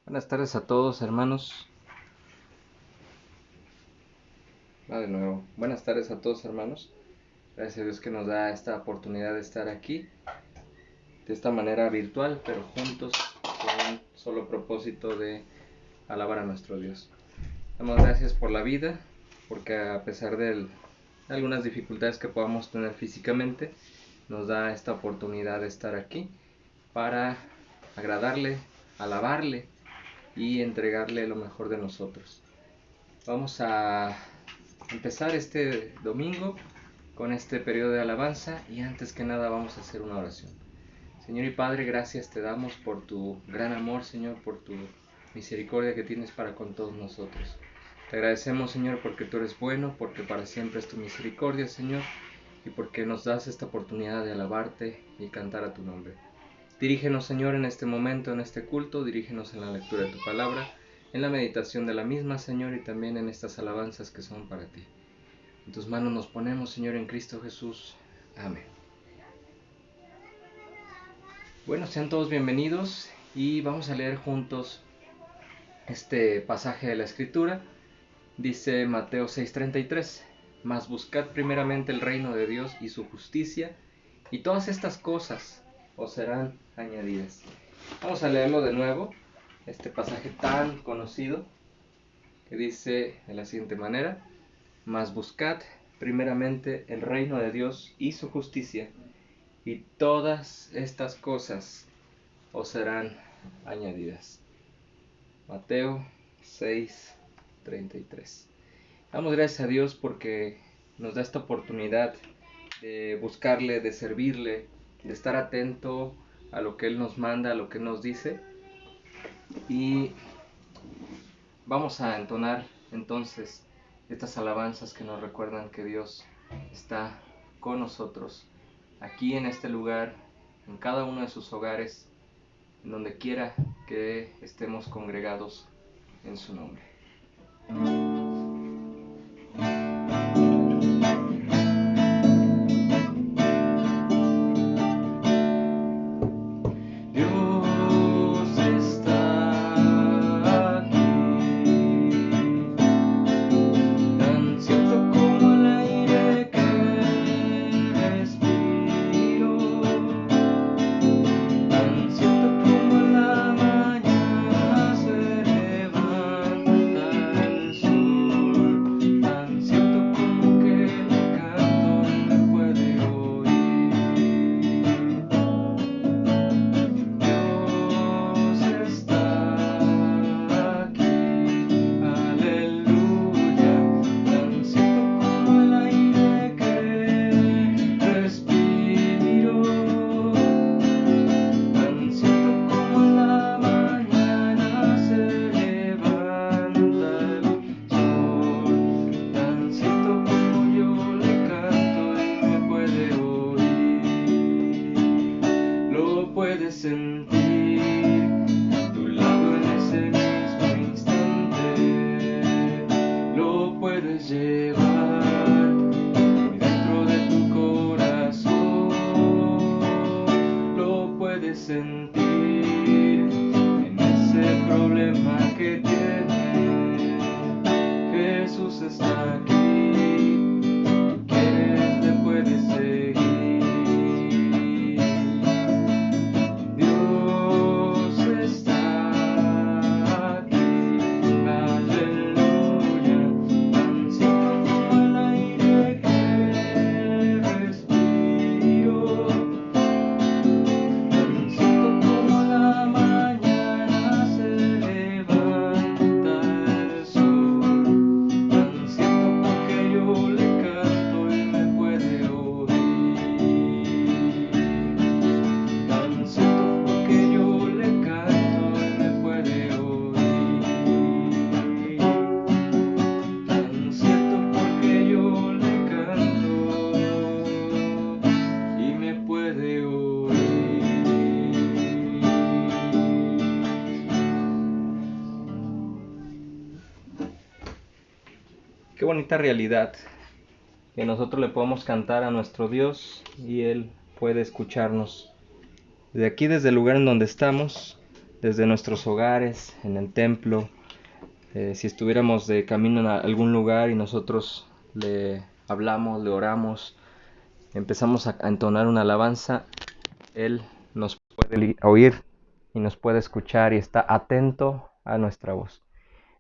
Buenas tardes a todos, hermanos. Va de nuevo. Buenas tardes a todos, hermanos. Gracias a Dios que nos da esta oportunidad de estar aquí de esta manera virtual, pero juntos con un solo propósito de alabar a nuestro Dios. Damos gracias por la vida, porque a pesar de algunas dificultades que podamos tener físicamente, nos da esta oportunidad de estar aquí para agradarle, alabarle y entregarle lo mejor de nosotros. Vamos a empezar este domingo con este periodo de alabanza y antes que nada vamos a hacer una oración. Señor y Padre, gracias te damos por tu gran amor, Señor, por tu misericordia que tienes para con todos nosotros. Te agradecemos, Señor, porque tú eres bueno, porque para siempre es tu misericordia, Señor, y porque nos das esta oportunidad de alabarte y cantar a tu nombre. Dirígenos, Señor, en este momento, en este culto, dirígenos en la lectura de tu palabra, en la meditación de la misma, Señor, y también en estas alabanzas que son para ti. En tus manos nos ponemos, Señor, en Cristo Jesús. Amén. Bueno, sean todos bienvenidos y vamos a leer juntos este pasaje de la Escritura. Dice Mateo 6:33, mas buscad primeramente el reino de Dios y su justicia, y todas estas cosas os serán añadidas. Vamos a leerlo de nuevo, este pasaje tan conocido, que dice de la siguiente manera: mas buscad primeramente el reino de Dios y su justicia, y todas estas cosas os serán añadidas. Mateo 6:33. Damos gracias a Dios porque nos da esta oportunidad de buscarle, de servirle, de estar atento a lo que Él nos manda, a lo que nos dice. Y vamos a entonar entonces estas alabanzas que nos recuerdan que Dios está con nosotros, aquí en este lugar, en cada uno de sus hogares, en donde quiera que estemos congregados en su nombre. Qué bonita realidad que nosotros le podemos cantar a nuestro Dios y Él puede escucharnos. De aquí, desde el lugar en donde estamos, desde nuestros hogares, en el templo, si estuviéramos de camino a algún lugar y nosotros le hablamos, le oramos, empezamos a entonar una alabanza, Él nos puede oír y nos puede escuchar y está atento a nuestra voz.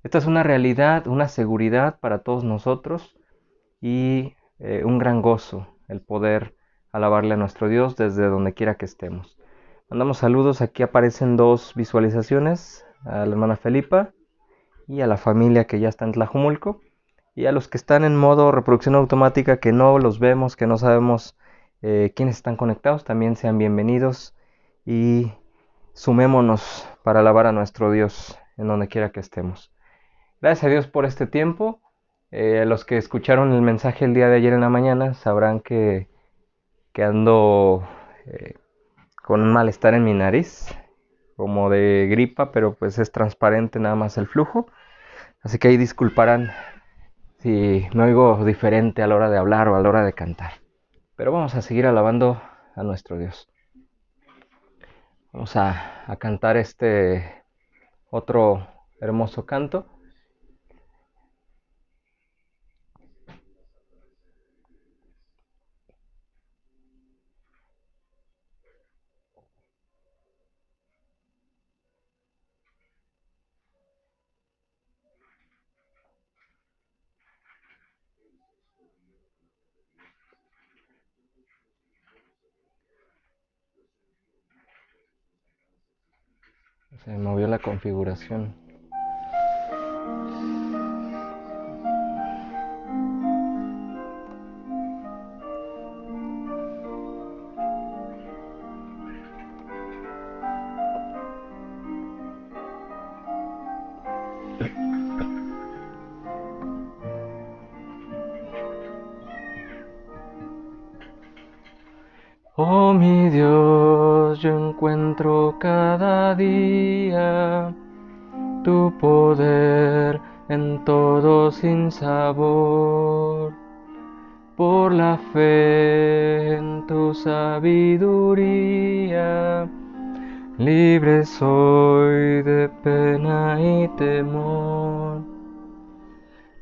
Esta es una realidad, una seguridad para todos nosotros y un gran gozo el poder alabarle a nuestro Dios desde donde quiera que estemos. Mandamos saludos, aquí aparecen 2 visualizaciones, a la hermana Felipa y a la familia que ya está en Tlajumulco, y a los que están en modo reproducción automática que no los vemos, que no sabemos quiénes están conectados, también sean bienvenidos y sumémonos para alabar a nuestro Dios en donde quiera que estemos. Gracias a Dios por este tiempo. Los que escucharon el mensaje el día de ayer en la mañana sabrán que ando con un malestar en mi nariz, como de gripa, pero pues es transparente nada más el flujo. Así que ahí disculparán si me oigo diferente a la hora de hablar o a la hora de cantar. Pero vamos a seguir alabando a nuestro Dios. Vamos a cantar este otro hermoso canto. Se movió la configuración. Oh mi Dios, yo encuentro cada día tu poder en todo sin sabor. Por la fe en tu sabiduría, libre soy de pena y temor.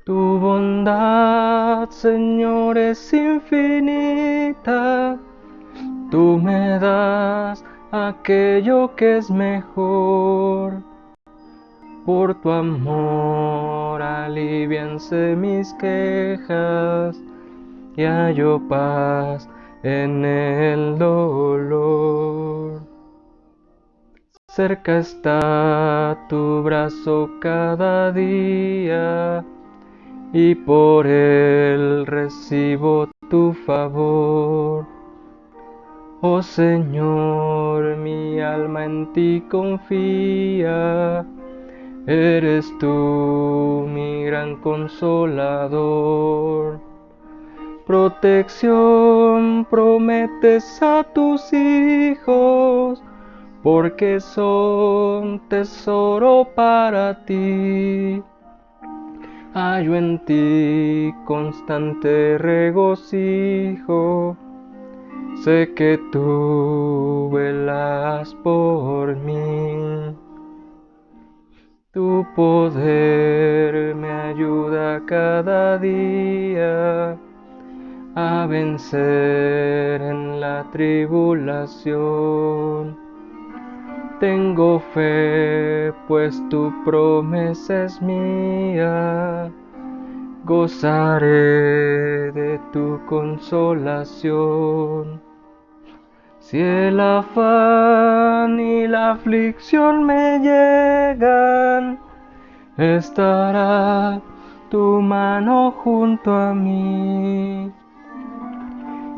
Tu bondad, Señor, es infinita. Tú me das aquello que es mejor. Por tu amor alivianse mis quejas y hallo paz en el dolor. Cerca está tu brazo cada día y por él recibo tu favor. Oh Señor, mi alma en ti confía, eres tú mi gran consolador. Protección prometes a tus hijos, porque son tesoro para ti. Hallo en ti constante regocijo, sé que tú velas por mí. Tu poder me ayuda cada día a vencer en la tribulación. Tengo fe, pues tu promesa es mía. Gozaré de tu consolación. Si el afán y la aflicción me llegan, estará tu mano junto a mí.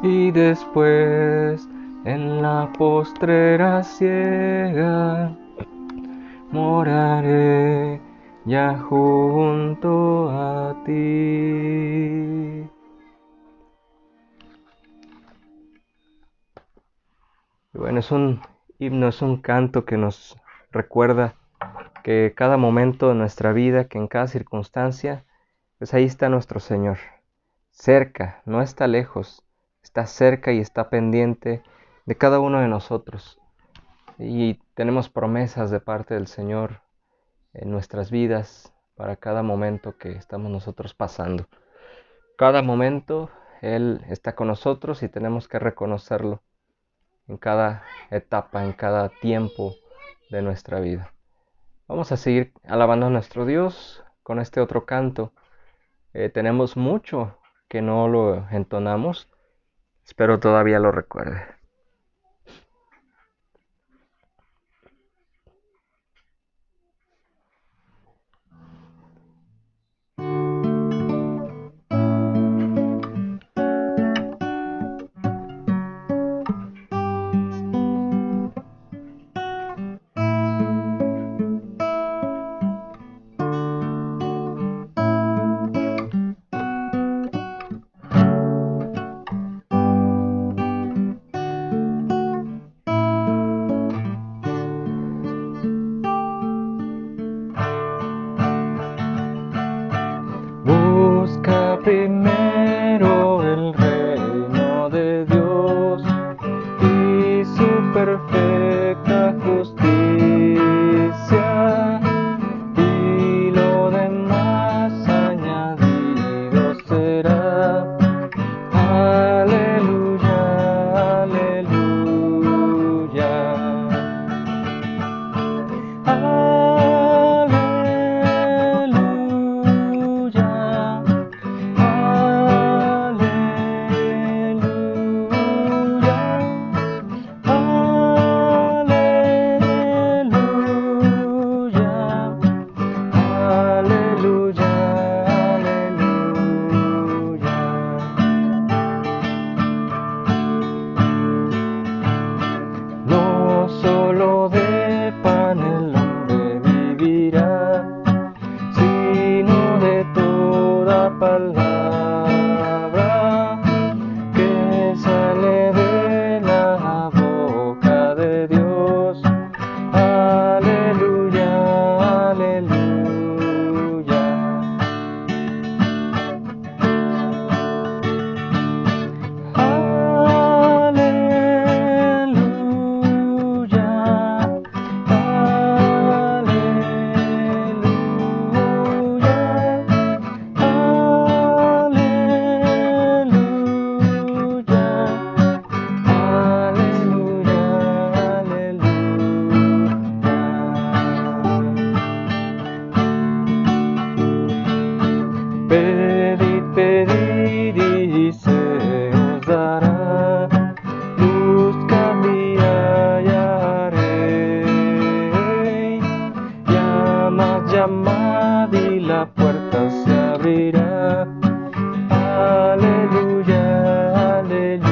Y después, en la postrera ciega, moraré ya junto a ti. Bueno, es un himno, es un canto que nos recuerda que cada momento de nuestra vida, que en cada circunstancia, pues ahí está nuestro Señor, cerca, no está lejos, está cerca y está pendiente de cada uno de nosotros. Y tenemos promesas de parte del Señor en nuestras vidas para cada momento que estamos nosotros pasando. Cada momento Él está con nosotros y tenemos que reconocerlo en cada etapa, en cada tiempo de nuestra vida. Vamos a seguir alabando a nuestro Dios con este otro canto. Tenemos mucho que no lo entonamos. Espero todavía lo recuerde. Busca primero el reino de Dios y su perfecta justicia, y lo demás añadido será. Aleluya, aleluya. No solo de pan el hombre vivirá, sino de toda palabra que sale de la boca de Dios. Aleluya, aleluya. Pedid, pedid y se os dará. Buscad y hallaréis. Llamad, llamad y la puerta se abrirá. Aleluya, aleluya.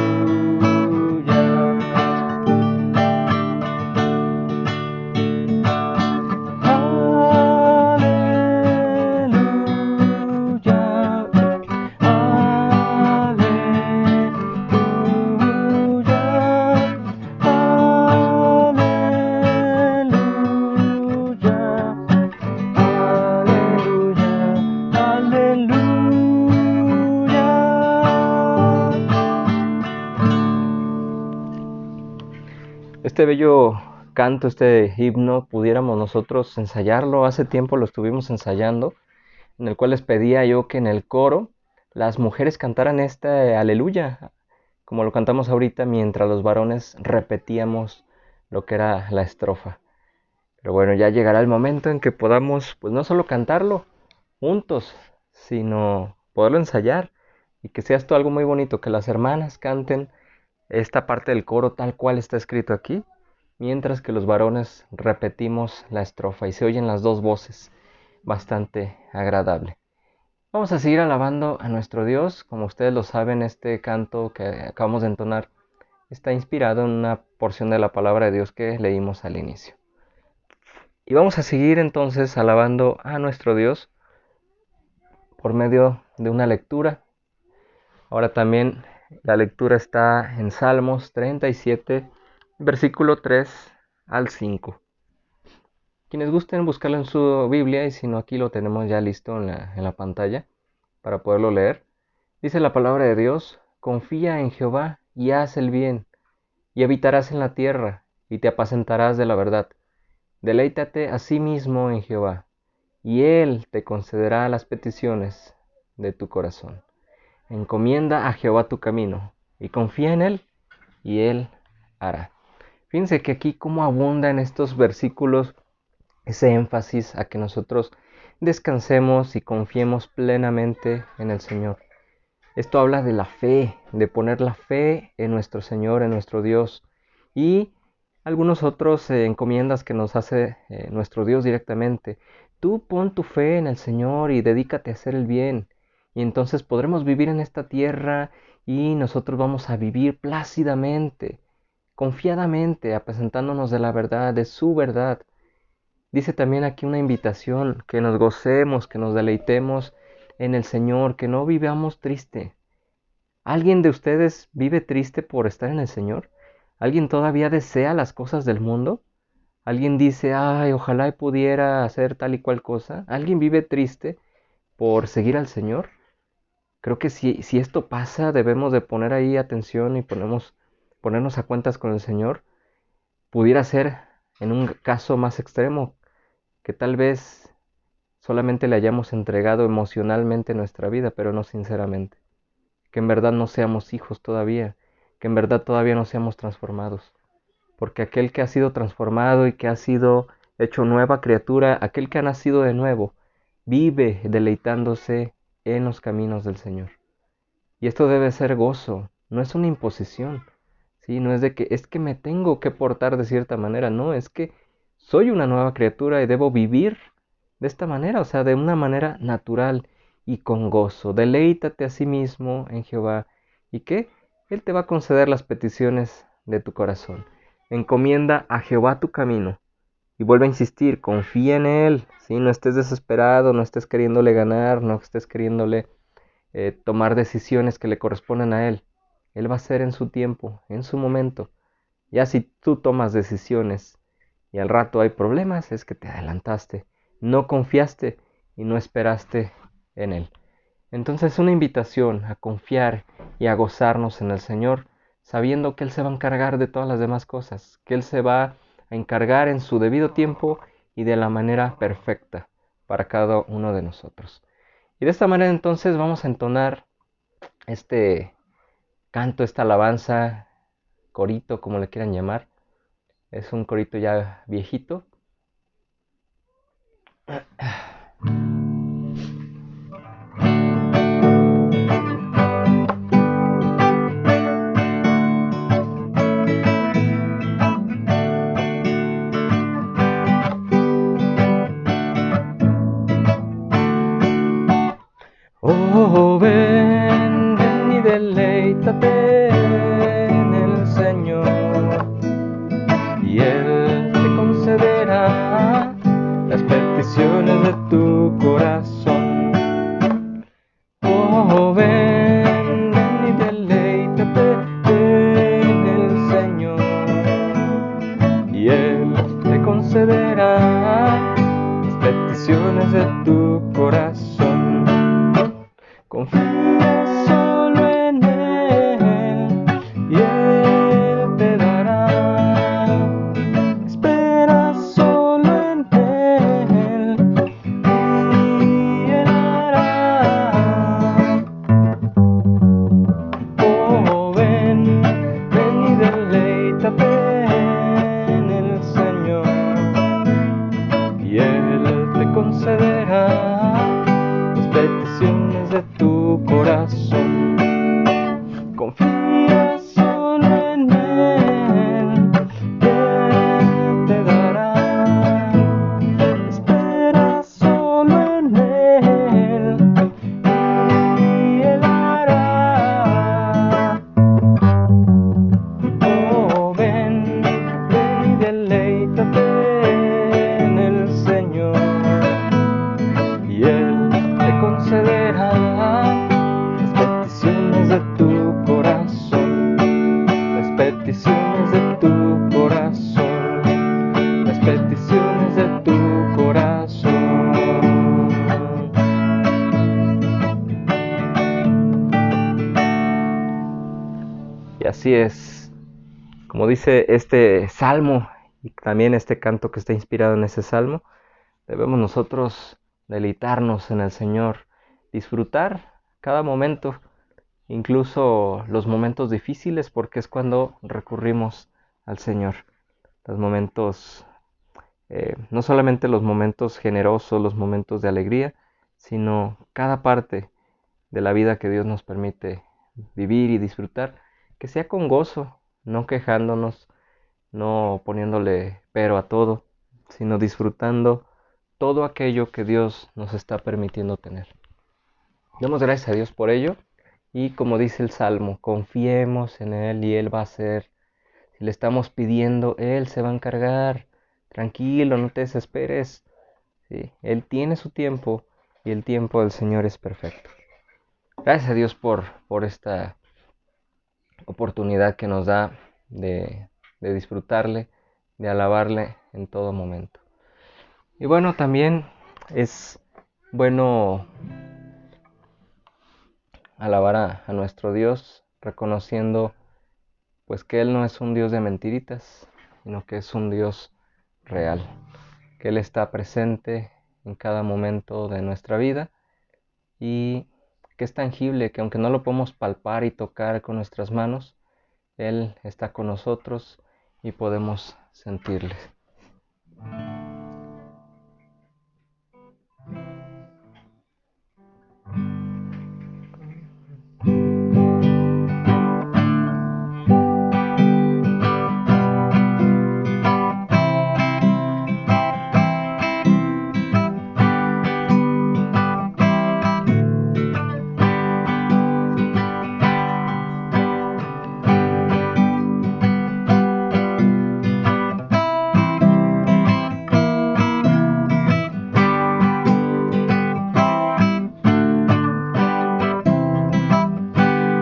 Este bello canto, este himno, pudiéramos nosotros ensayarlo. Hace tiempo lo estuvimos ensayando, en el cual les pedía yo que en el coro las mujeres cantaran este aleluya, como lo cantamos ahorita, mientras los varones repetíamos lo que era la estrofa. Pero bueno, ya llegará el momento en que podamos, pues no solo cantarlo juntos, sino poderlo ensayar y que sea esto algo muy bonito, que las hermanas canten esta parte del coro tal cual está escrito aquí, mientras que los varones repetimos la estrofa y se oyen las dos voces, bastante agradable. Vamos a seguir alabando a nuestro Dios. Como ustedes lo saben, este canto que acabamos de entonar está inspirado en una porción de la palabra de Dios que leímos al inicio. Y vamos a seguir entonces alabando a nuestro Dios por medio de una lectura. Ahora también la lectura está en Salmos 37, versículo 3 al 5. Quienes gusten buscarlo en su Biblia, y si no, aquí lo tenemos ya listo en la pantalla para poderlo leer. Dice la palabra de Dios: confía en Jehová y haz el bien, y habitarás en la tierra. y te apacentarás de la verdad. Deleítate a sí mismo en Jehová, y Él te concederá las peticiones de tu corazón. Encomienda a Jehová tu camino, y confía en Él, y Él hará. Fíjense que aquí cómo abunda en estos versículos ese énfasis a que nosotros descansemos y confiemos plenamente en el Señor. Esto habla de la fe, de poner la fe en nuestro Señor, en nuestro Dios, y algunos otros encomiendas que nos hace nuestro Dios directamente. Tú pon tu fe en el Señor y dedícate a hacer el bien, y entonces podremos vivir en esta tierra y nosotros vamos a vivir plácidamente, confiadamente, apresentándonos de la verdad, de su verdad. Dice también aquí una invitación, que nos gocemos, que nos deleitemos en el Señor, que no vivamos triste. ¿Alguien de ustedes vive triste por estar en el Señor? ¿Alguien todavía desea las cosas del mundo? ¿Alguien dice, ay, ojalá pudiera hacer tal y cual cosa? ¿Alguien vive triste por seguir al Señor? Creo que si esto pasa, debemos de poner ahí atención y ponernos a cuentas con el Señor. Pudiera ser en un caso más extremo, que tal vez solamente le hayamos entregado emocionalmente nuestra vida, pero no sinceramente. Que en verdad no seamos hijos todavía, que en verdad todavía no seamos transformados. Porque aquel que ha sido transformado y que ha sido hecho nueva criatura, aquel que ha nacido de nuevo, vive deleitándose en los caminos del Señor. Y esto debe ser gozo, no es una imposición, ¿sí? No es de que es que me tengo que portar de cierta manera, no, es que soy una nueva criatura y debo vivir de esta manera, o sea, de una manera natural y con gozo. Deleítate a sí mismo en Jehová y que Él te va a conceder las peticiones de tu corazón. Encomienda a Jehová tu camino y vuelve a insistir, confía en Él, ¿sí? No estés desesperado, no estés queriéndole ganar, no estés queriéndole tomar decisiones que le corresponden a Él. Él va a hacer en su tiempo, en su momento. Ya si tú tomas decisiones y al rato hay problemas, es que te adelantaste, no confiaste y no esperaste en Él. Entonces una invitación a confiar y a gozarnos en el Señor, sabiendo que Él se va a encargar de todas las demás cosas, que Él se va a encargar en su debido tiempo y de la manera perfecta para cada uno de nosotros. Y de esta manera entonces vamos a entonar este canto, esta alabanza, corito, como le quieran llamar. Es un corito ya viejito. Oh, ven, ven y deleítate en el Señor, y Él te concederá las peticiones de tu corazón. Oh, ven, ven y deleítate en el Señor, y Él te concederá las peticiones de tu corazón. Confía solo en Él y Él te dará. Espera solo en Él y Él hará. Oh, ven, ven y deleítate en el Señor, y Él te concederá las peticiones de tu corazón. Confía solo en Él, Él te dará. Espera solo en Él y Él hará. Oh, ven, ven y deleítate en el Señor, y Él te concederá las peticiones de tu corazón, las peticiones de tu corazón, las peticiones de tu corazón. Y así es Como dice este salmo y también este canto que está inspirado en ese salmo, debemos nosotros deleitarnos en el Señor, disfrutar cada momento, incluso los momentos difíciles, porque es cuando recurrimos al Señor. Los momentos, no solamente los momentos generosos, los momentos de alegría, sino cada parte de la vida que Dios nos permite vivir y disfrutar, que sea con gozo, no quejándonos, no poniéndole pero a todo, sino disfrutando todo aquello que Dios nos está permitiendo tener. Demos gracias a Dios por ello y como dice el Salmo, confiemos en Él y Él va a hacer. Si le estamos pidiendo, Él se va a encargar. Tranquilo, no te desesperes. Sí, Él tiene su tiempo y el tiempo del Señor es perfecto. Gracias a Dios por esta oportunidad que nos da de disfrutarle, de alabarle en todo momento. Y bueno, también es bueno alabar a nuestro Dios, reconociendo pues que Él no es un Dios de mentiritas, sino que es un Dios real, que Él está presente en cada momento de nuestra vida y que es tangible, que aunque no lo podemos palpar y tocar con nuestras manos, Él está con nosotros y podemos sentirle.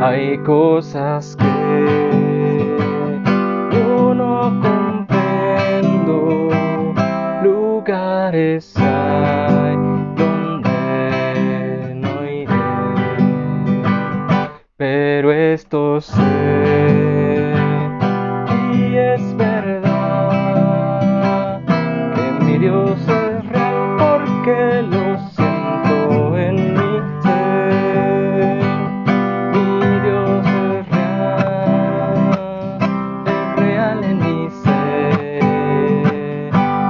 Hay cosas que yo no comprendo, lugares hay donde no iré, pero esto sé y es verdad que mi Dios es real porque lo siento en mi ser. Mi Dios es real en mi ser.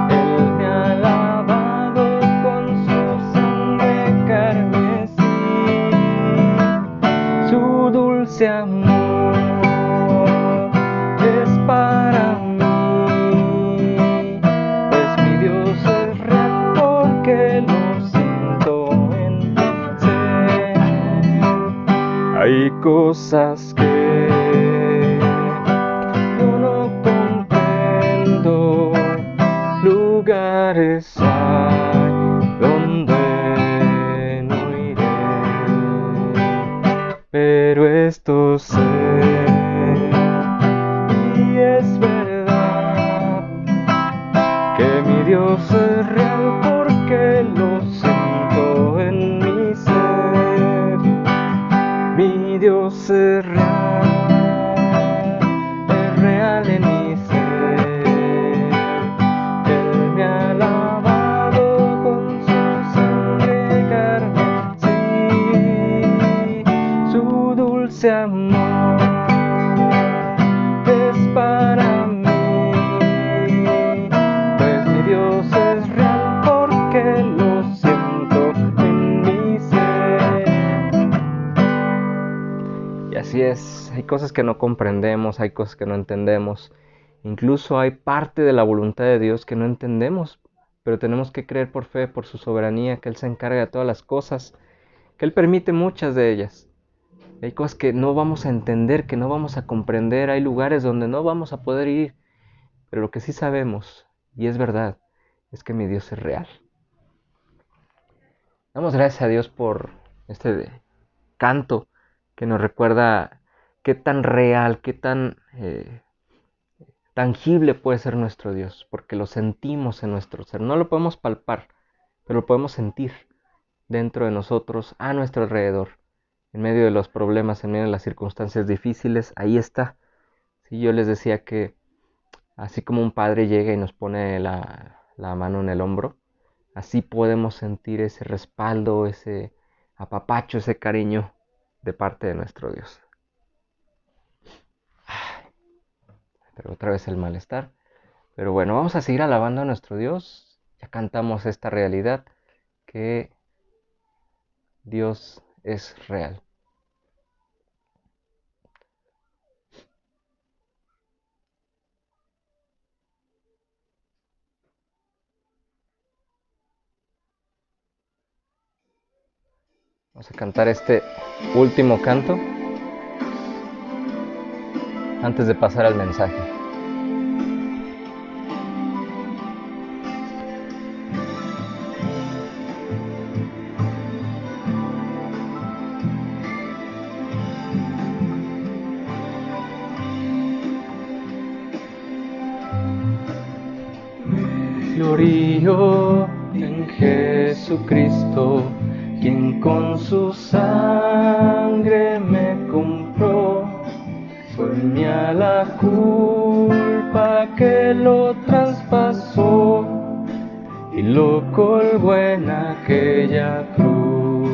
Él me ha lavado con su sangre carmesí, su dulce amor es para mí, pues mi Dios es real porque lo siento en mi ser. Hay cosas que yo no comprendo, lugares hay donde no iré, pero esto sé y es verdad que mi Dios es real porque lo siento en mi ser. Mi Dios es real en mi ser. Él me ha lavado con su sangre carmesí, su dulce amor es para mí, pues mi Dios es real porque lo siento en mi ser. Y así es, hay cosas que no comprendemos, hay cosas que no entendemos, incluso hay parte de la voluntad de Dios que no entendemos, pero tenemos que creer por fe, por su soberanía, que Él se encarga de todas las cosas, que Él permite muchas de ellas. Hay cosas que no vamos a entender, que no vamos a comprender, hay lugares donde no vamos a poder ir, pero lo que sí sabemos, y es verdad, es que mi Dios es real. Damos gracias a Dios por este canto que nos recuerda qué tan real, qué tan tangible puede ser nuestro Dios, porque lo sentimos en nuestro ser. No lo podemos palpar, pero lo podemos sentir dentro de nosotros, a nuestro alrededor, en medio de los problemas, en medio de las circunstancias difíciles. Ahí está, Sí, yo les decía que así como un padre llega y nos pone la mano en el hombro, así podemos sentir ese respaldo, ese apapacho, ese cariño de parte de nuestro Dios. Pero otra vez el malestar. Pero bueno, vamos a seguir alabando a nuestro Dios. Ya cantamos esta realidad que Dios es real. Vamos a cantar este último canto antes de pasar al mensaje. Glorio en Jesucristo, quien con su sangre me compró. Fue mía la culpa que lo traspasó y lo colgó en aquella cruz.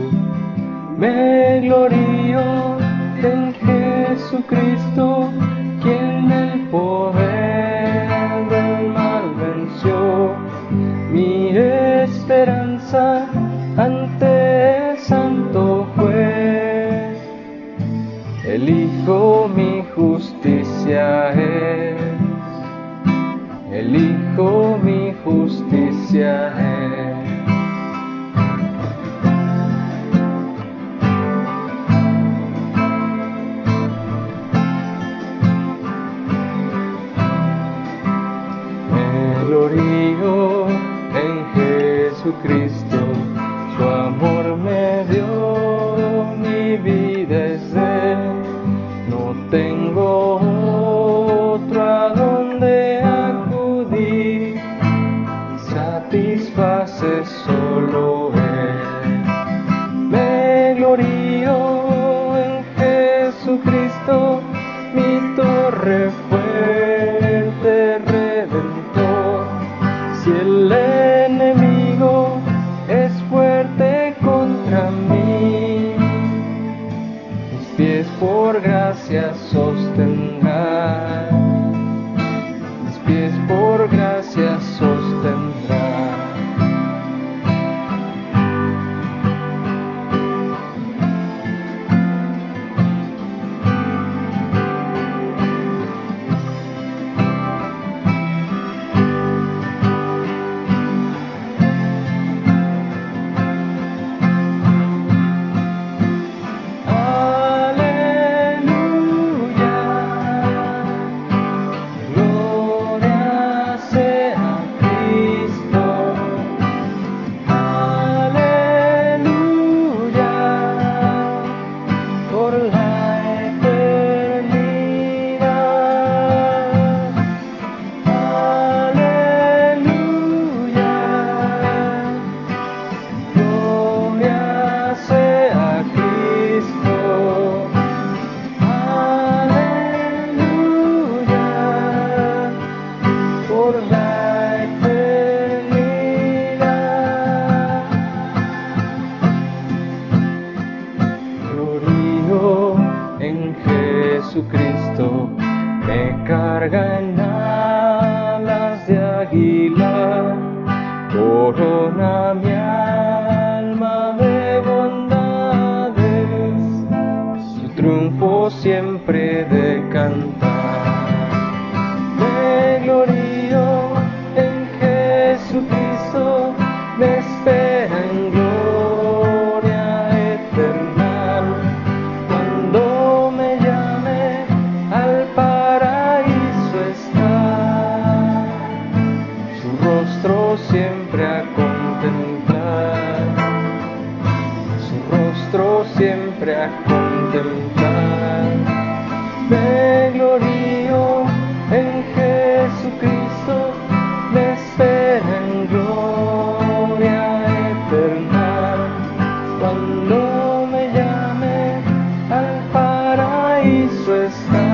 Me glorío en Jesucristo, quien el poder del mal venció. Mi esperanza ante el santo juez, el Hijo mi justicia es, el Hijo mi justicia es. Me glorío en Jesucristo, su amor me dio, mi vida es de él, no tengo otro a donde acudir, satisface solo él. Me glorío en Jesucristo, mi torre fuerte redentor. Si el enemigo es fuerte contra mí, mis pies por gracia sostendrá, mis pies por gracia sostendrá. Jesucristo me carga en alas de águila, corona mi alma de bondades, su triunfo siempre de cantar. Me glorío en Jesucristo, me espera en gloria eterna. Cuando me llame al paraíso está, su rostro siempre a contemplar, su rostro siempre a contemplar. Me glorío en Jesucristo, me espera en gloria eterna. Cuando me llame al paraíso está.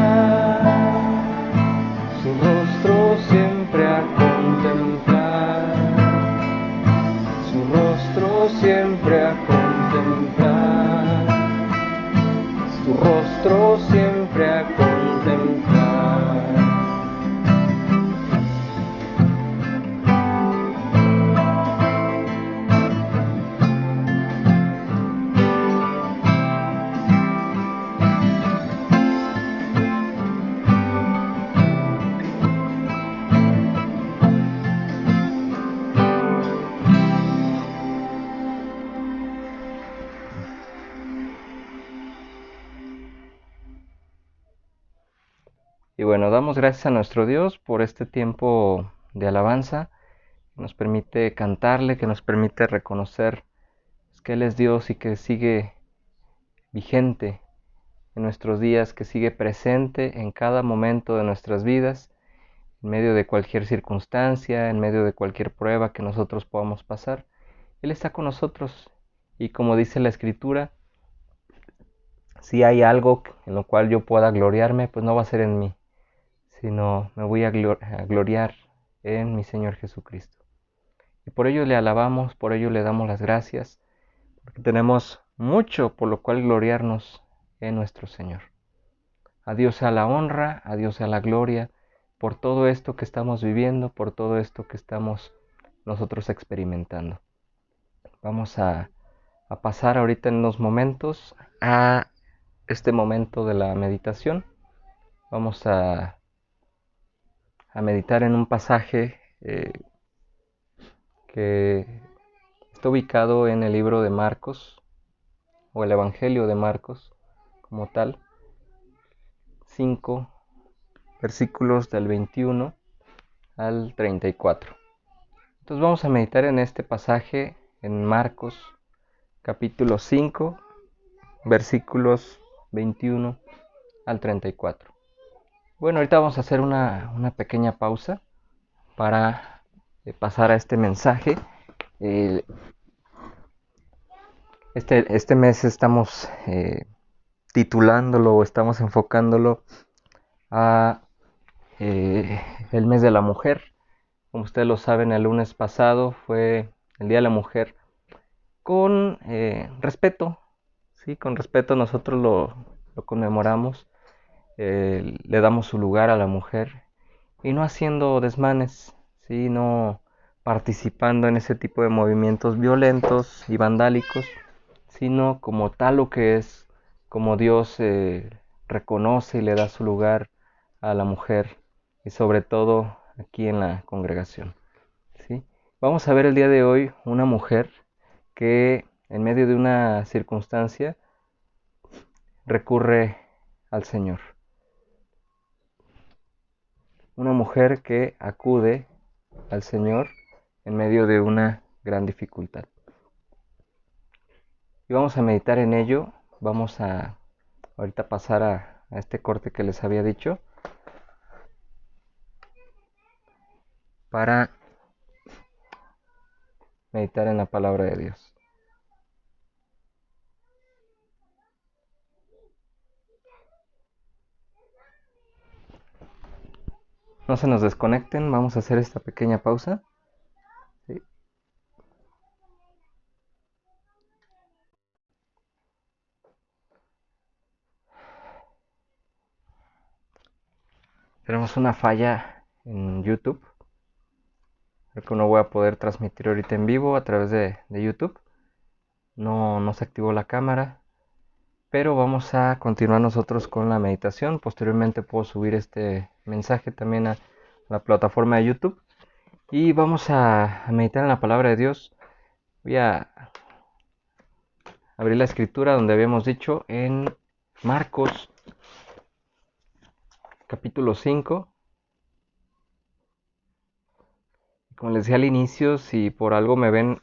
bueno, damos gracias a nuestro Dios por este tiempo de alabanza, que nos permite cantarle, que nos permite reconocer que Él es Dios y que sigue vigente en nuestros días, que sigue presente en cada momento de nuestras vidas, en medio de cualquier circunstancia, en medio de cualquier prueba que nosotros podamos pasar. Él está con nosotros y como dice la Escritura, si hay algo en lo cual yo pueda gloriarme, pues no va a ser en mí, sino me voy a gloriar en mi Señor Jesucristo. Y por ello le alabamos, por ello le damos las gracias, porque tenemos mucho por lo cual gloriarnos en nuestro Señor. A Dios sea la honra, a Dios sea la gloria, por todo esto que estamos viviendo, por todo esto que estamos nosotros experimentando. Vamos a pasar ahorita en unos momentos a este momento de la meditación. Vamos a meditar en un pasaje que está ubicado en el libro de Marcos, o el Evangelio de Marcos como tal, 5 versículos del 21 al 34. Entonces vamos a meditar en este pasaje en Marcos capítulo 5 versículos 21 al 34. Bueno, ahorita vamos a hacer una pequeña pausa para pasar a este mensaje. Este mes estamos titulándolo o estamos enfocándolo a el mes de la mujer. Como ustedes lo saben, el lunes pasado fue el Día de la Mujer. Con respeto, ¿sí? Con respeto nosotros lo conmemoramos, le damos su lugar a la mujer y no haciendo desmanes, ¿sí? No participando en ese tipo de movimientos violentos y vandálicos, sino como tal lo que es, como Dios reconoce y le da su lugar a la mujer y sobre todo aquí en la congregación, ¿sí? Vamos a ver el día de hoy una mujer que en medio de una circunstancia recurre al Señor. Una mujer que acude al Señor en medio de una gran dificultad. Y vamos a meditar en ello. Vamos a ahorita pasar a este corte que les había dicho para meditar en la palabra de Dios. No se nos desconecten, vamos a hacer esta pequeña pausa. ¿Sí? Tenemos una falla en YouTube. Creo que no voy a poder transmitir ahorita en vivo a través de YouTube. No se activó la cámara. Pero vamos a continuar nosotros con la meditación. Posteriormente puedo subir este mensaje también a la plataforma de YouTube. Y vamos a meditar en la palabra de Dios. Voy a abrir la escritura donde habíamos dicho en Marcos capítulo 5. Como les decía al inicio, si por algo me ven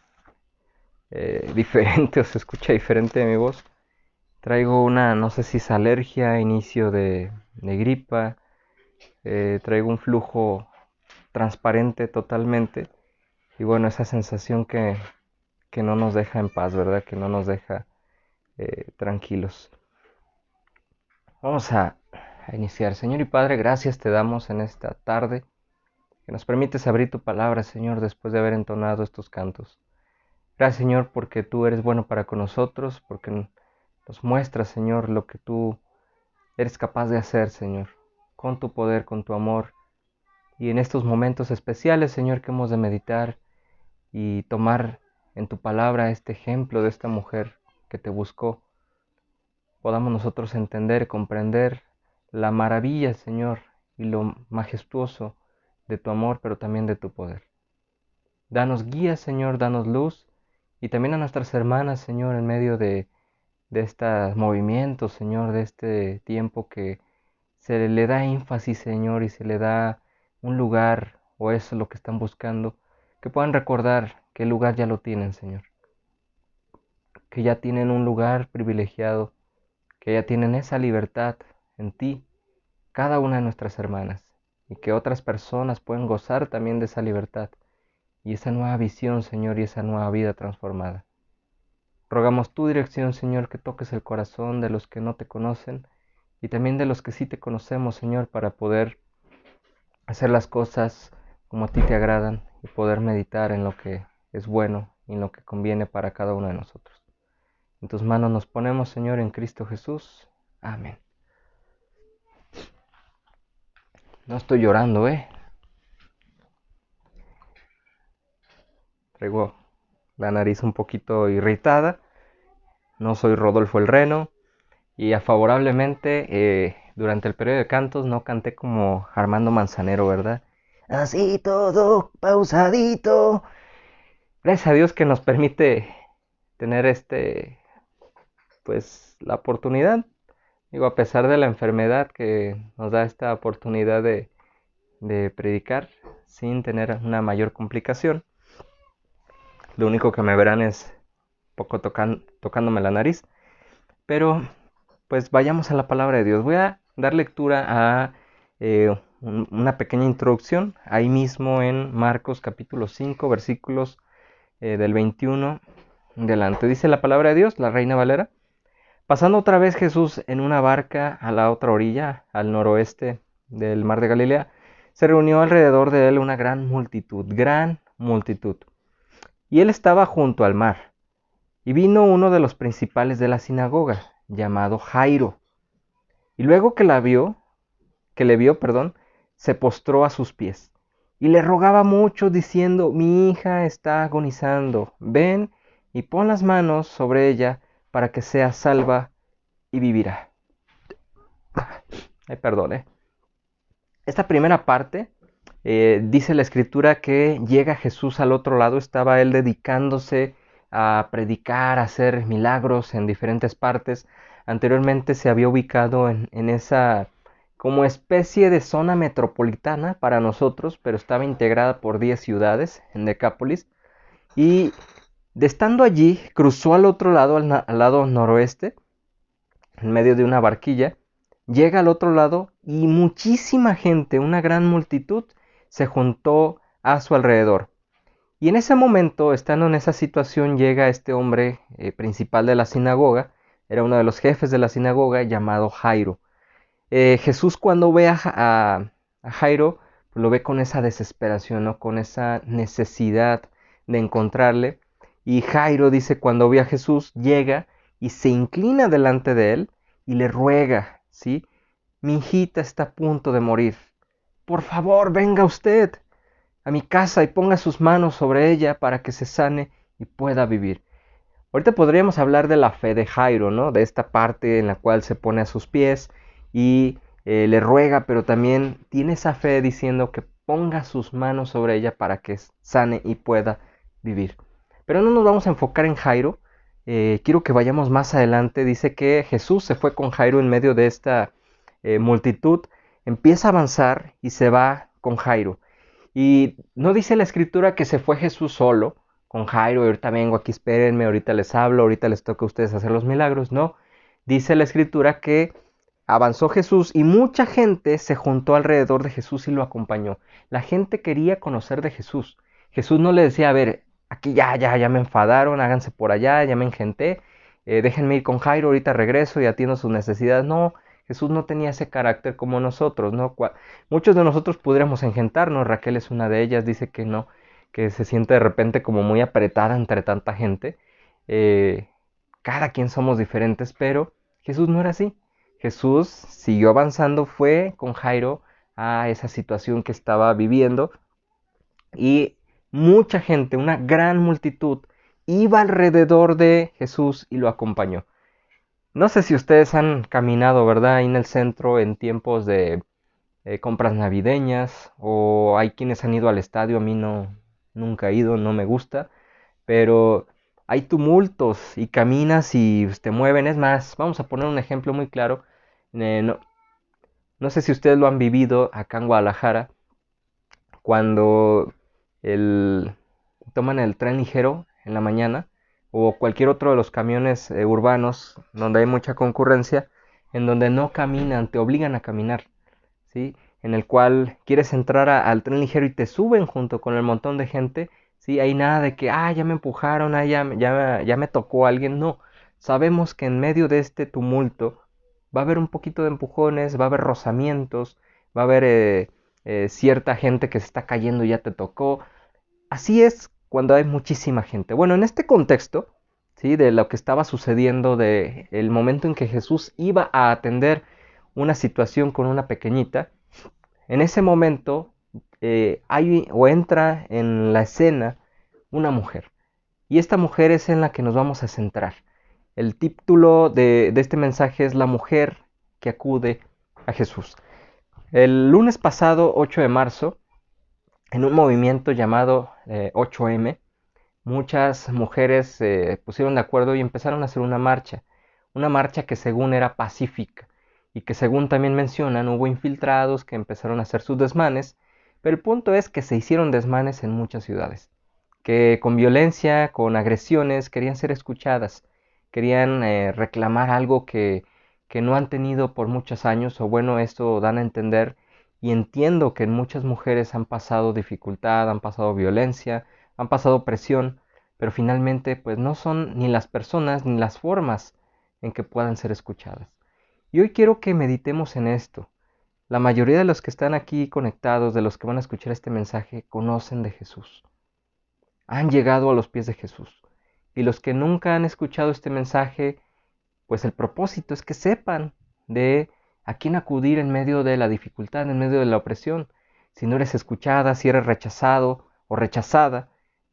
diferente o se escucha diferente de mi voz, traigo una, no sé si es alergia, inicio de gripa, traigo un flujo transparente totalmente y bueno, esa sensación que no nos deja en paz, ¿verdad? Que no nos deja tranquilos. Vamos a iniciar. Señor y Padre, gracias te damos en esta tarde que nos permites abrir tu palabra, Señor, después de haber entonado estos cantos. Gracias, Señor, porque tú eres bueno para con nosotros, porque nos muestras, Señor, lo que tú eres capaz de hacer, Señor, con tu poder, con tu amor. Y en estos momentos especiales, Señor, que hemos de meditar y tomar en tu palabra este ejemplo de esta mujer que te buscó, podamos nosotros entender, comprender la maravilla, Señor, y lo majestuoso de tu amor, pero también de tu poder. Danos guía, Señor, danos luz, y también a nuestras hermanas, Señor, en medio de estos movimientos, Señor, de este tiempo que se le da énfasis, Señor, y se le da un lugar, o eso es lo que están buscando, que puedan recordar que el lugar ya lo tienen, Señor, que ya tienen un lugar privilegiado, que ya tienen esa libertad en ti, cada una de nuestras hermanas, y que otras personas pueden gozar también de esa libertad y esa nueva visión, Señor, y esa nueva vida transformada. Rogamos tu dirección, Señor, que toques el corazón de los que no te conocen y también de los que sí te conocemos, Señor, para poder hacer las cosas como a ti te agradan y poder meditar en lo que es bueno y en lo que conviene para cada uno de nosotros. En tus manos nos ponemos, Señor, en Cristo Jesús. Amén. No estoy llorando, Traigo la nariz un poquito irritada. No soy Rodolfo el Reno. Y favorablemente, durante el periodo de cantos no canté como Armando Manzanero, ¿verdad? Así todo pausadito. Gracias a Dios que nos permite tener pues la oportunidad, digo, a pesar de la enfermedad que nos da esta oportunidad de predicar sin tener una mayor complicación. Lo único que me verán es un poco tocándome la nariz, pero pues vayamos a la palabra de Dios. Voy a dar lectura a una pequeña introducción ahí mismo en Marcos capítulo 5 versículos del 21 delante. Dice la palabra de Dios, la Reina Valera: pasando otra vez Jesús en una barca a la otra orilla, al noroeste del mar de Galilea, se reunió alrededor de él una gran multitud. Y él estaba junto al mar. Y vino uno de los principales de la sinagoga, llamado Jairo. Y luego que le vio, se postró a sus pies y le rogaba mucho diciendo: mi hija está agonizando, ven y pon las manos sobre ella para que sea salva y vivirá. Ay, perdón. Esta primera parte dice la escritura que llega Jesús al otro lado, estaba él dedicándose a predicar, a hacer milagros en diferentes partes. Anteriormente se había ubicado en esa como especie de zona metropolitana para nosotros, pero estaba integrada por 10 ciudades en Decápolis. Y de estando allí, cruzó al otro lado, al lado noroeste, en medio de una barquilla. Llega al otro lado y muchísima gente, una gran multitud, se juntó a su alrededor. Y en ese momento, estando en esa situación, llega este hombre principal de la sinagoga, era uno de los jefes de la sinagoga, llamado Jairo. Jesús, cuando ve a Jairo, pues lo ve con esa desesperación, ¿no? Con esa necesidad de encontrarle. Y Jairo dice, cuando ve a Jesús, llega y se inclina delante de él y le ruega, ¿sí? Mi hijita está a punto de morir. Por favor, venga usted a mi casa y ponga sus manos sobre ella para que se sane y pueda vivir. Ahorita podríamos hablar de la fe de Jairo, ¿no? De esta parte en la cual se pone a sus pies y le ruega, pero también tiene esa fe diciendo que ponga sus manos sobre ella para que sane y pueda vivir. Pero no nos vamos a enfocar en Jairo. Quiero que vayamos más adelante. Dice que Jesús se fue con Jairo en medio de esta multitud. Empieza a avanzar y se va con Jairo. Y no dice la escritura que se fue Jesús solo con Jairo, y ahorita vengo aquí, espérenme, ahorita les hablo, ahorita les toca a ustedes hacer los milagros. No, dice la escritura que avanzó Jesús y mucha gente se juntó alrededor de Jesús y lo acompañó. La gente quería conocer de Jesús. Jesús no le decía, a ver, aquí ya me enfadaron, háganse por allá, ya me engenté, déjenme ir con Jairo, ahorita regreso y atiendo sus necesidades. No, Jesús no tenía ese carácter como nosotros, ¿no? Muchos de nosotros pudiéramos engentarnos, Raquel es una de ellas, dice que no, que se siente de repente como muy apretada entre tanta gente. Cada quien somos diferentes, pero Jesús no era así. Jesús siguió avanzando, fue con Jairo a esa situación que estaba viviendo y mucha gente, una gran multitud, iba alrededor de Jesús y lo acompañó. No sé si ustedes han caminado, ¿verdad? Ahí en el centro en tiempos de compras navideñas o hay quienes han ido al estadio, a mí no, nunca he ido, no me gusta, pero hay tumultos y caminas y te mueven. Es más, vamos a poner un ejemplo muy claro. No, No sé si ustedes lo han vivido acá en Guadalajara, cuando el, toman el tren ligero en la mañana o cualquier otro de los camiones urbanos donde hay mucha concurrencia, en donde no caminan, te obligan a caminar, ¿sí? En el cual quieres entrar al tren ligero y te suben junto con el montón de gente, ¿sí? Hay nada de que, ya me empujaron, ya me tocó alguien, no. Sabemos que en medio de este tumulto va a haber un poquito de empujones, va a haber rozamientos, va a haber cierta gente que se está cayendo y ya te tocó. Así es cuando hay muchísima gente. Bueno, en este contexto, ¿sí? De lo que estaba sucediendo, de el momento en que Jesús iba a atender una situación con una pequeñita, en ese momento hay o entra en la escena una mujer. Y esta mujer es en la que nos vamos a centrar. El título de este mensaje es La mujer que acude a Jesús. El lunes pasado, 8 de marzo, en un movimiento llamado 8M, muchas mujeres se pusieron de acuerdo y empezaron a hacer una marcha que según era pacífica y que según también mencionan hubo infiltrados que empezaron a hacer sus desmanes, pero el punto es que se hicieron desmanes en muchas ciudades, que con violencia, con agresiones, querían ser escuchadas, querían reclamar algo que no han tenido por muchos años, o bueno, esto dan a entender, y entiendo que en muchas mujeres han pasado dificultad, han pasado violencia, han pasado presión, pero finalmente pues no son ni las personas ni las formas en que puedan ser escuchadas. Y hoy quiero que meditemos en esto. La mayoría de los que están aquí conectados, de los que van a escuchar este mensaje, conocen de Jesús, han llegado a los pies de Jesús. Y los que nunca han escuchado este mensaje, pues el propósito es que sepan de a quién acudir en medio de la dificultad, en medio de la opresión. Si no eres escuchada, si eres rechazado o rechazada,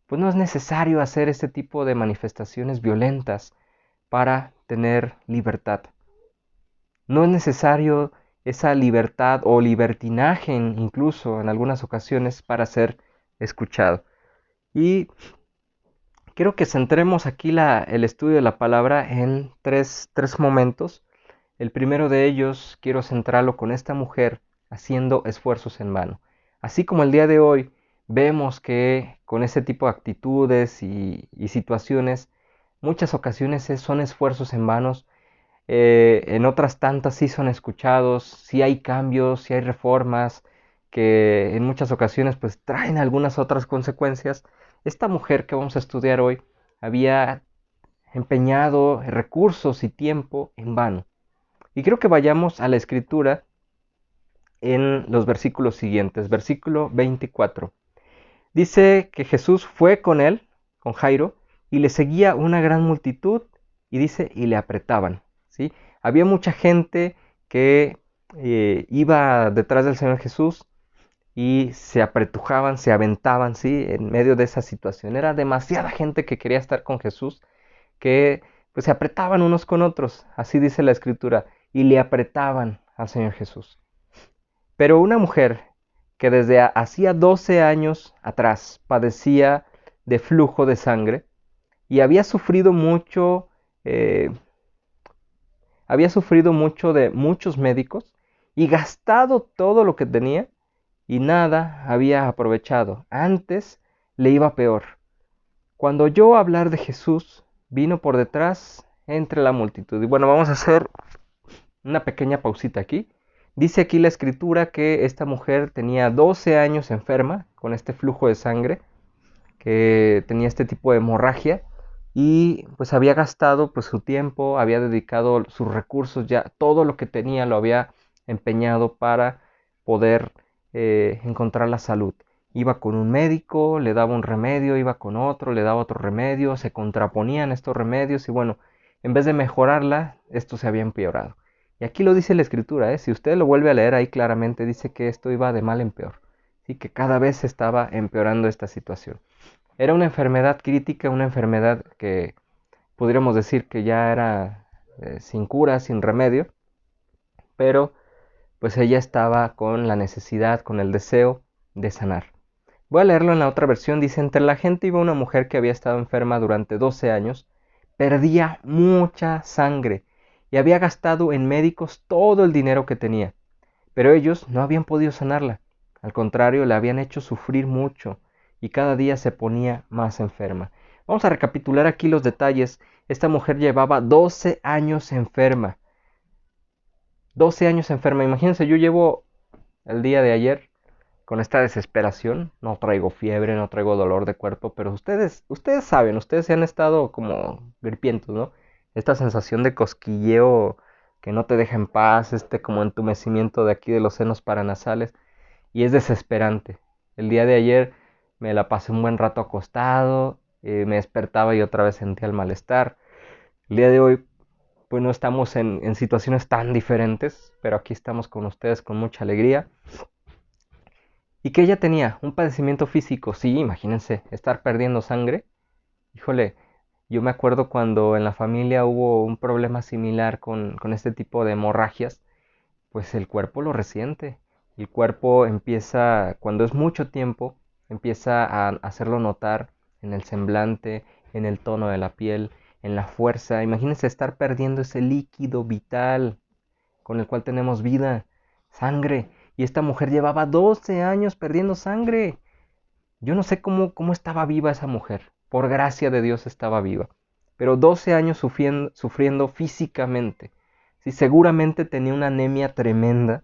pues no es necesario hacer este tipo de manifestaciones violentas para tener libertad. No es necesario esa libertad o libertinaje incluso en algunas ocasiones para ser escuchado. Y quiero que centremos aquí el estudio de la palabra en tres momentos. El primero de ellos quiero centrarlo con esta mujer haciendo esfuerzos en vano. Así como el día de hoy vemos que con ese tipo de actitudes y situaciones, muchas ocasiones son esfuerzos en vanos, en otras tantas sí son escuchados, sí hay cambios, sí hay reformas, que en muchas ocasiones pues traen algunas otras consecuencias. Esta mujer que vamos a estudiar hoy había empeñado recursos y tiempo en vano. Y creo que vayamos a la escritura en los versículos siguientes. Versículo 24. Dice que Jesús fue con él, con Jairo, y le seguía una gran multitud, y dice, y le apretaban, ¿sí? Había mucha gente que iba detrás del Señor Jesús y se apretujaban, se aventaban, ¿sí? En medio de esa situación. Era demasiada gente que quería estar con Jesús, que pues se apretaban unos con otros, así dice la escritura, y le apretaban al Señor Jesús. Pero una mujer que desde hacía 12 años atrás padecía de flujo de sangre y eh, había sufrido mucho de muchos médicos y gastado todo lo que tenía y nada había aprovechado. Antes le iba peor. Cuando oyó hablar de Jesús, vino por detrás entre la multitud. Y bueno, vamos a hacer una pequeña pausita aquí. Dice aquí la escritura que esta mujer tenía 12 años enferma con este flujo de sangre, que tenía este tipo de hemorragia y pues había gastado pues su tiempo, había dedicado sus recursos, ya todo lo que tenía lo había empeñado para poder encontrar la salud. Iba con un médico, le daba un remedio, iba con otro, le daba otro remedio, se contraponían estos remedios y bueno, en vez de mejorarla, esto se había empeorado. Y aquí lo dice la escritura, si usted lo vuelve a leer ahí claramente dice que esto iba de mal en peor, ¿sí? Que cada vez se estaba empeorando esta situación. Era una enfermedad crítica, una enfermedad que podríamos decir que ya era sin cura, sin remedio, pero pues ella estaba con la necesidad, con el deseo de sanar. Voy a leerlo en la otra versión, dice, entre la gente iba una mujer que había estado enferma durante 12 años, perdía mucha sangre y había gastado en médicos todo el dinero que tenía, Pero ellos no habían podido sanarla. Al contrario, la habían hecho sufrir mucho y cada día se ponía más enferma. Vamos a recapitular aquí los detalles. Esta mujer llevaba 12 años enferma. 12 años enferma. Imagínense, yo llevo el día de ayer con esta desesperación. No traigo fiebre, no traigo dolor de cuerpo, pero ustedes saben, ustedes se han estado como gripientos, ¿no? Esta sensación de cosquilleo que no te deja en paz, como entumecimiento de aquí de los senos paranasales, y es desesperante. El día de ayer me la pasé un buen rato acostado, me despertaba y otra vez sentía el malestar. El día de hoy, pues no estamos en situaciones tan diferentes, pero aquí estamos con ustedes con mucha alegría. Y que ella tenía un padecimiento físico, sí, imagínense, estar perdiendo sangre. Híjole, yo me acuerdo cuando en la familia hubo un problema similar con este tipo de hemorragias, pues el cuerpo lo resiente. El cuerpo empieza, cuando es mucho tiempo, empieza a hacerlo notar en el semblante, en el tono de la piel, en la fuerza. Imagínense estar perdiendo ese líquido vital con el cual tenemos vida, sangre. Y esta mujer llevaba 12 años perdiendo sangre. Yo no sé cómo estaba viva esa mujer. Por gracia de Dios estaba viva. Pero 12 años sufriendo físicamente. Sí, seguramente tenía una anemia tremenda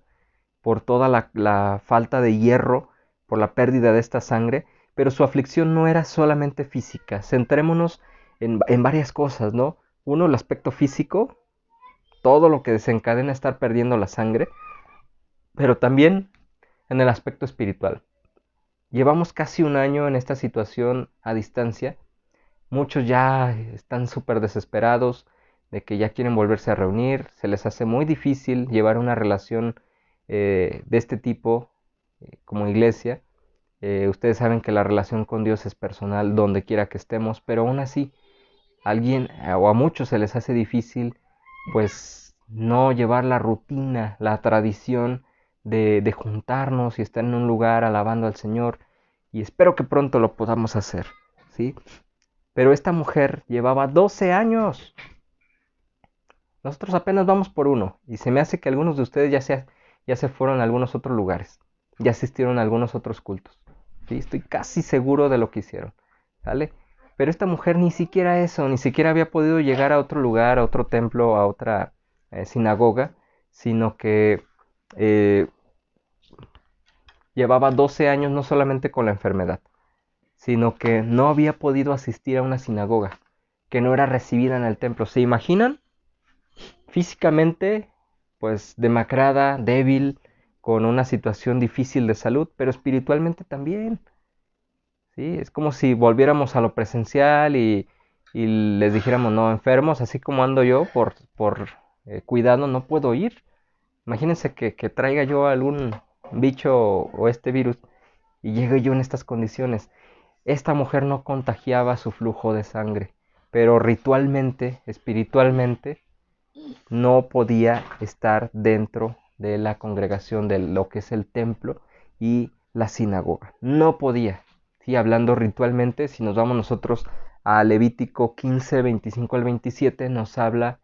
por toda la falta de hierro, por la pérdida de esta sangre. Pero su aflicción no era solamente física. Centrémonos en varias cosas, ¿no? Uno, el aspecto físico, todo lo que desencadena estar perdiendo la sangre, pero también en el aspecto espiritual. Llevamos casi un año en esta situación a distancia. Muchos ya están súper desesperados de que ya quieren volverse a reunir. Se les hace muy difícil llevar una relación de este tipo como iglesia. Ustedes saben que la relación con Dios es personal donde quiera que estemos, pero aún así alguien o a muchos se les hace difícil pues no llevar la rutina, la tradición de juntarnos y estar en un lugar alabando al Señor, y espero que pronto lo podamos hacer, ¿sí? Pero esta mujer llevaba 12 años. Nosotros apenas vamos por uno y se me hace que algunos de ustedes ya se fueron a algunos otros lugares, ya asistieron a algunos otros cultos, ¿sí? Estoy casi seguro de lo que hicieron, ¿sale? Pero esta mujer ni siquiera eso, ni siquiera había podido llegar a otro lugar, a otro templo, a otra sinagoga, sino que eh, llevaba 12 años no solamente con la enfermedad, sino que no había podido asistir a una sinagoga, que no era recibida en el templo. ¿Se imaginan? Físicamente, pues demacrada, débil, con una situación difícil de salud, pero espiritualmente también. ¿Sí? Es como si volviéramos a lo presencial y les dijéramos, no, enfermos, así como ando yo por cuidado, no puedo ir. Imagínense que traiga yo algún bicho o este virus y llegue yo en estas condiciones. Esta mujer no contagiaba su flujo de sangre, pero ritualmente, espiritualmente, no podía estar dentro de la congregación de lo que es el templo y la sinagoga. No podía. Sí, hablando ritualmente, si nos vamos nosotros a Levítico 15, 25 al 27, nos habla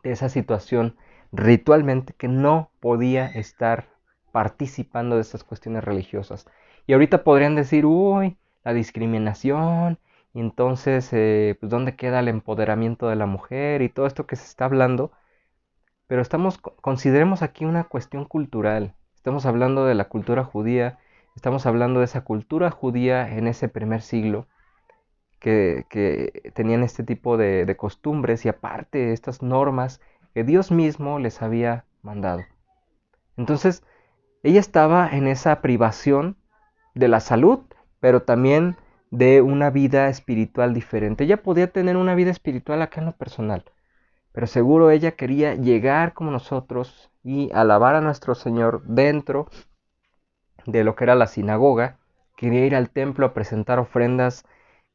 de esa situación ritualmente que no podía estar participando de esas cuestiones religiosas. Y ahorita podrían decir, uy, la discriminación, y entonces, pues, ¿dónde queda el empoderamiento de la mujer y todo esto que se está hablando? Pero consideremos aquí una cuestión cultural. Estamos hablando de la cultura judía, estamos hablando de esa cultura judía en ese primer siglo, que tenían este tipo de costumbres y aparte estas normas que Dios mismo les había mandado. Entonces, ella estaba en esa privación de la salud, pero también de una vida espiritual diferente. Ella podía tener una vida espiritual acá en lo personal, pero seguro ella quería llegar como nosotros y alabar a nuestro Señor dentro de lo que era la sinagoga, quería ir al templo a presentar ofrendas,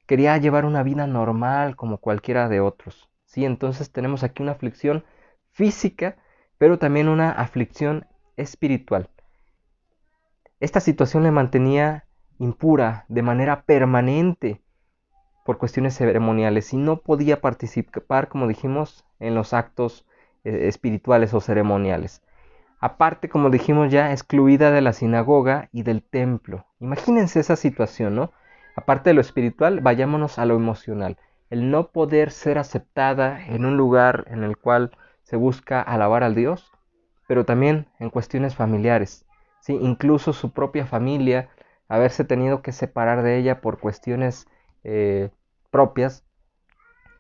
quería llevar una vida normal como cualquiera de otros. Sí, entonces tenemos aquí una aflicción física, pero también una aflicción espiritual. Esta situación le mantenía impura de manera permanente por cuestiones ceremoniales y no podía participar, como dijimos, en los actos espirituales o ceremoniales. Aparte, como dijimos ya, excluida de la sinagoga y del templo. Imagínense esa situación, ¿no? Aparte de lo espiritual, vayámonos a lo emocional. El no poder ser aceptada en un lugar en el cual se busca alabar al Dios, pero también en cuestiones familiares, ¿sí? Incluso su propia familia, haberse tenido que separar de ella por cuestiones propias.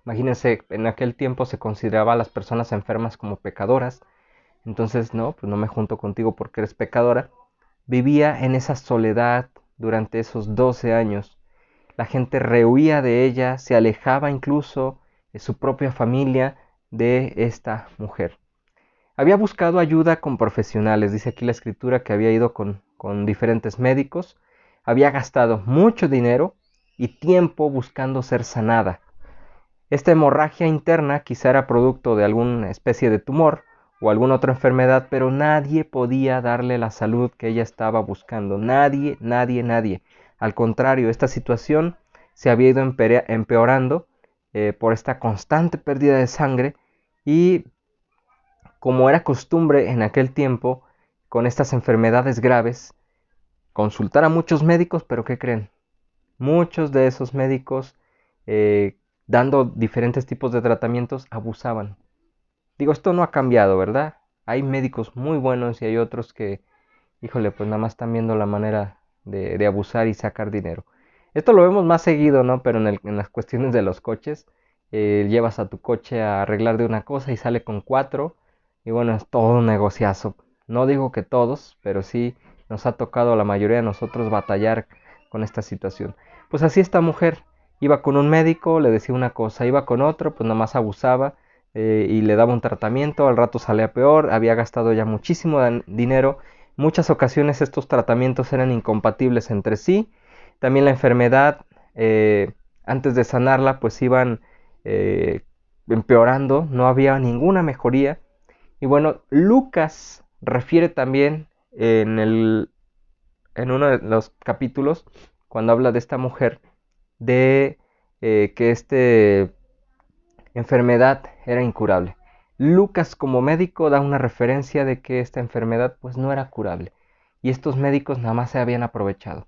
Imagínense, en aquel tiempo se consideraba a las personas enfermas como pecadoras, entonces no, pues no me junto contigo porque eres pecadora. Vivía en esa soledad durante esos 12 años. La gente rehuía de ella, se alejaba incluso de su propia familia de esta mujer. Había buscado ayuda con profesionales, dice aquí la escritura que había ido con diferentes médicos, había gastado mucho dinero y tiempo buscando ser sanada. Esta hemorragia interna quizá era producto de alguna especie de tumor o alguna otra enfermedad, pero nadie podía darle la salud que ella estaba buscando. Nadie. Al contrario, esta situación se había ido empeorando por esta constante pérdida de sangre y, como era costumbre en aquel tiempo, con estas enfermedades graves, consultar a muchos médicos, pero ¿qué creen? Muchos de esos médicos, dando diferentes tipos de tratamientos, abusaban. Digo, esto no ha cambiado, ¿verdad? Hay médicos muy buenos y hay otros que, híjole, pues nada más están viendo la manera de abusar y sacar dinero. Esto lo vemos más seguido, ¿no? Pero en las cuestiones de los coches, llevas a tu coche a arreglar de una cosa y sale con cuatro, y bueno, es todo un negociazo. No digo que todos, pero sí nos ha tocado a la mayoría de nosotros batallar con esta situación. Pues así esta mujer, iba con un médico, le decía una cosa, iba con otro, pues nada más abusaba, y le daba un tratamiento, al rato salía peor, había gastado ya muchísimo dinero. Muchas ocasiones estos tratamientos eran incompatibles entre sí. También la enfermedad, antes de sanarla, pues iban empeorando, no había ninguna mejoría. Y bueno, Lucas refiere también en uno de los capítulos, cuando habla de esta mujer, de que esta enfermedad era incurable. Lucas, como médico, da una referencia de que esta enfermedad pues no era curable, y estos médicos nada más se habían aprovechado.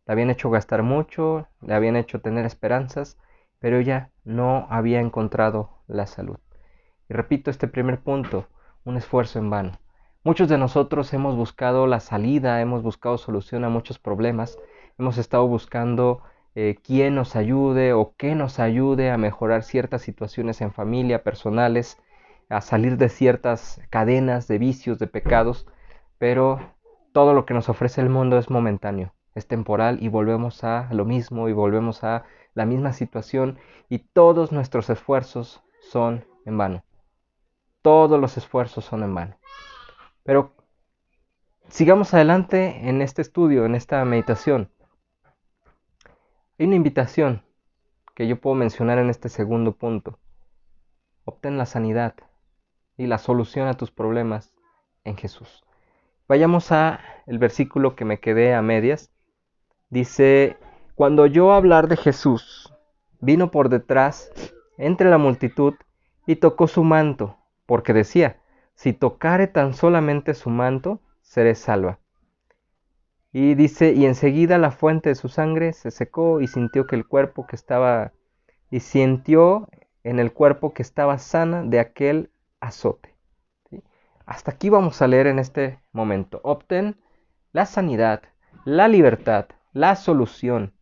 Le habían hecho gastar mucho, le habían hecho tener esperanzas, pero ella no había encontrado la salud. Y repito este primer punto, un esfuerzo en vano. Muchos de nosotros hemos buscado la salida, hemos buscado solución a muchos problemas, hemos estado buscando quién nos ayude o qué nos ayude a mejorar ciertas situaciones en familia, personales, a salir de ciertas cadenas de vicios, de pecados, pero todo lo que nos ofrece el mundo es momentáneo, es temporal, y volvemos a lo mismo y volvemos a la misma situación, y todos nuestros esfuerzos son en vano. Todos los esfuerzos son en vano. Pero sigamos adelante en este estudio, en esta meditación. Hay una invitación que yo puedo mencionar en este segundo punto. Obtén la sanidad y la solución a tus problemas en Jesús. Vayamos a el versículo que me quedé a medias. Dice: cuando oyó hablar de Jesús, vino por detrás entre la multitud y tocó su manto, porque decía: si tocare tan solamente su manto, seré salva. Y dice: y enseguida la fuente de su sangre se secó, y sintió en el cuerpo que estaba sana de aquel azote. ¿Sí? Hasta aquí vamos a leer en este momento. Obtén la sanidad, la libertad, la solución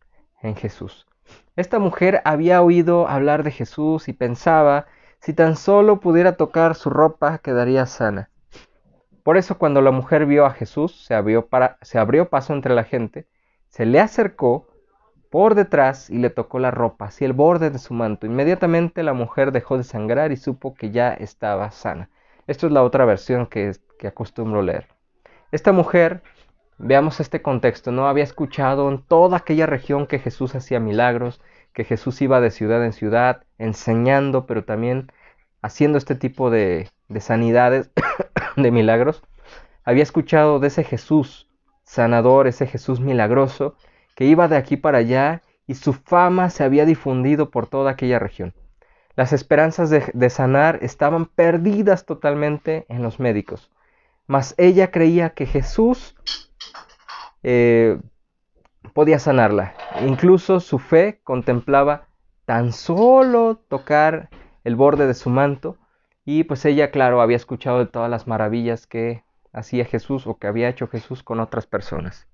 en Jesús. Esta mujer había oído hablar de Jesús y pensaba: si tan solo pudiera tocar su ropa, quedaría sana. Por eso, cuando la mujer vio a Jesús, se abrió paso entre la gente, se le acercó por detrás y le tocó la ropa, así el borde de su manto. Inmediatamente la mujer dejó de sangrar y supo que ya estaba sana. Esto es la otra versión que acostumbro leer. Esta mujer, veamos este contexto, no había escuchado en toda aquella región que Jesús hacía milagros, que Jesús iba de ciudad en ciudad enseñando, pero también haciendo este tipo de sanidades, de milagros. Había escuchado de ese Jesús sanador, ese Jesús milagroso, que iba de aquí para allá, y su fama se había difundido por toda aquella región. Las esperanzas de sanar estaban perdidas totalmente en los médicos. mas ella creía que Jesús podía sanarla. Incluso su fe contemplaba tan solo tocar el borde de su manto, y pues ella, claro, había escuchado de todas las maravillas que hacía Jesús o que había hecho Jesús con otras personas.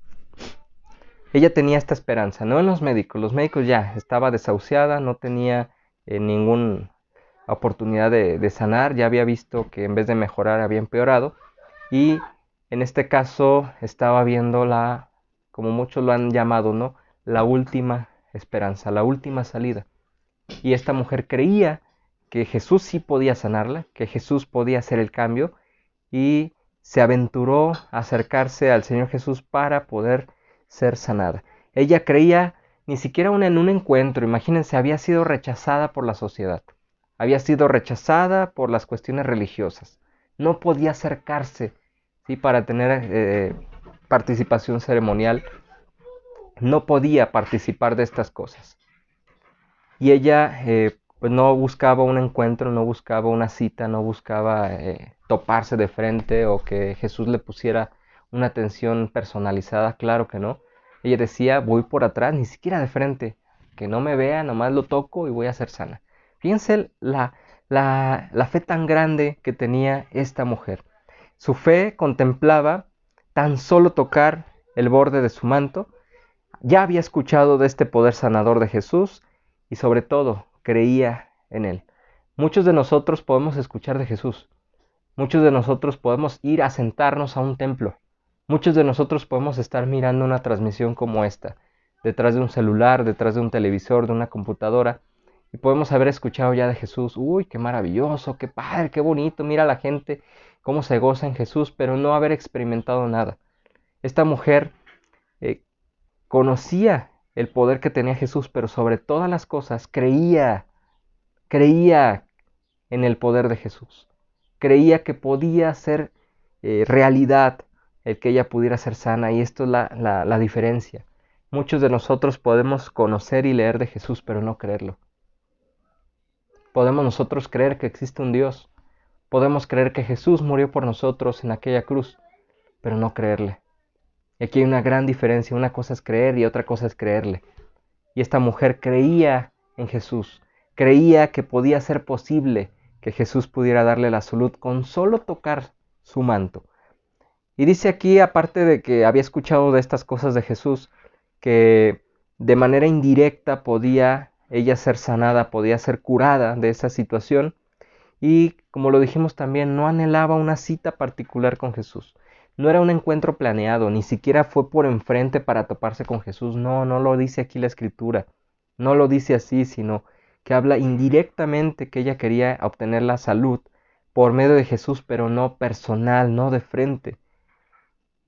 Ella tenía esta esperanza, no en los médicos ya estaba desahuciada, no tenía ninguna oportunidad de sanar, ya había visto que en vez de mejorar había empeorado, y en este caso estaba viendo como muchos lo han llamado, ¿no? La última esperanza, la última salida. Y esta mujer creía que Jesús sí podía sanarla, que Jesús podía hacer el cambio, y se aventuró a acercarse al Señor Jesús para poder ser sanada. Ella creía ni siquiera en un encuentro, imagínense, había sido rechazada por la sociedad, había sido rechazada por las cuestiones religiosas, no podía acercarse, ¿sí? Para tener participación ceremonial, no podía participar de estas cosas. Y ella pues no buscaba un encuentro, no buscaba una cita, no buscaba toparse de frente o que Jesús le pusiera una atención personalizada, claro que no. Ella decía, voy por atrás, ni siquiera de frente, que no me vea, nomás lo toco y voy a ser sana. Fíjense la fe tan grande que tenía esta mujer. Su fe contemplaba tan solo tocar el borde de su manto. Ya había escuchado de este poder sanador de Jesús y sobre todo creía en él. Muchos de nosotros podemos escuchar de Jesús. Muchos de nosotros podemos ir a sentarnos a un templo. Muchos de nosotros podemos estar mirando una transmisión como esta, detrás de un celular, detrás de un televisor, de una computadora, y podemos haber escuchado ya de Jesús. Uy, qué maravilloso, qué padre, qué bonito, mira a la gente cómo se goza en Jesús, pero no haber experimentado nada. Esta mujer conocía el poder que tenía Jesús, pero sobre todas las cosas creía en el poder de Jesús. Creía que podía ser realidad el que ella pudiera ser sana, y esto es la diferencia. Muchos de nosotros podemos conocer y leer de Jesús, pero no creerlo. Podemos nosotros creer que existe un Dios. Podemos creer que Jesús murió por nosotros en aquella cruz, pero no creerle. Y aquí hay una gran diferencia. Una cosa es creer y otra cosa es creerle. Y esta mujer creía en Jesús. Creía que podía ser posible que Jesús pudiera darle la salud con solo tocar su manto. Y dice aquí, aparte de que había escuchado de estas cosas de Jesús, que de manera indirecta podía ella ser sanada, podía ser curada de esa situación. Y como lo dijimos también, no anhelaba una cita particular con Jesús. No era un encuentro planeado, ni siquiera fue por enfrente para toparse con Jesús. No, no lo dice aquí la Escritura. No lo dice así, sino que habla indirectamente que ella quería obtener la salud por medio de Jesús, pero no personal, no de frente.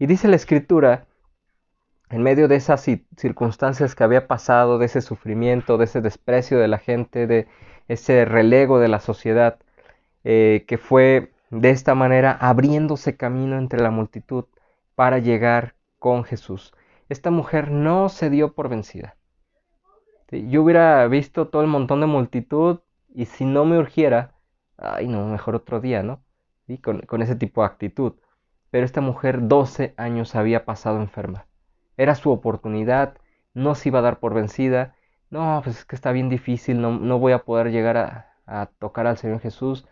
Y dice la Escritura, en medio de esas circunstancias que había pasado, de ese sufrimiento, de ese desprecio de la gente, de ese relego de la sociedad, que fue de esta manera abriéndose camino entre la multitud para llegar con Jesús. Esta mujer no se dio por vencida. ¿Sí? Yo hubiera visto todo el montón de multitud y si no me urgiera, ay no, mejor otro día, ¿no? ¿Sí? Con ese tipo de actitud. Pero esta mujer 12 años había pasado enferma. Era su oportunidad, no se iba a dar por vencida. No, pues es que está bien difícil, no voy a poder llegar a tocar al Señor Jesús.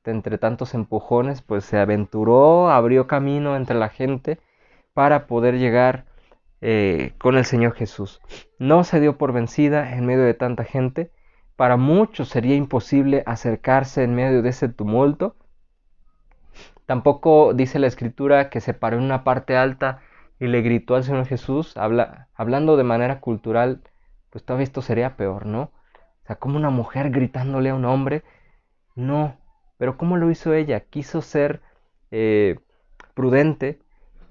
Entre tantos empujones, pues se aventuró, abrió camino entre la gente para poder llegar con el Señor Jesús. No se dio por vencida en medio de tanta gente. Para muchos sería imposible acercarse en medio de ese tumulto. Tampoco dice la Escritura que se paró en una parte alta y le gritó al Señor Jesús, hablando de manera cultural, pues todavía esto sería peor, ¿no? O sea, como una mujer gritándole a un hombre. No, pero ¿cómo lo hizo ella? Quiso ser prudente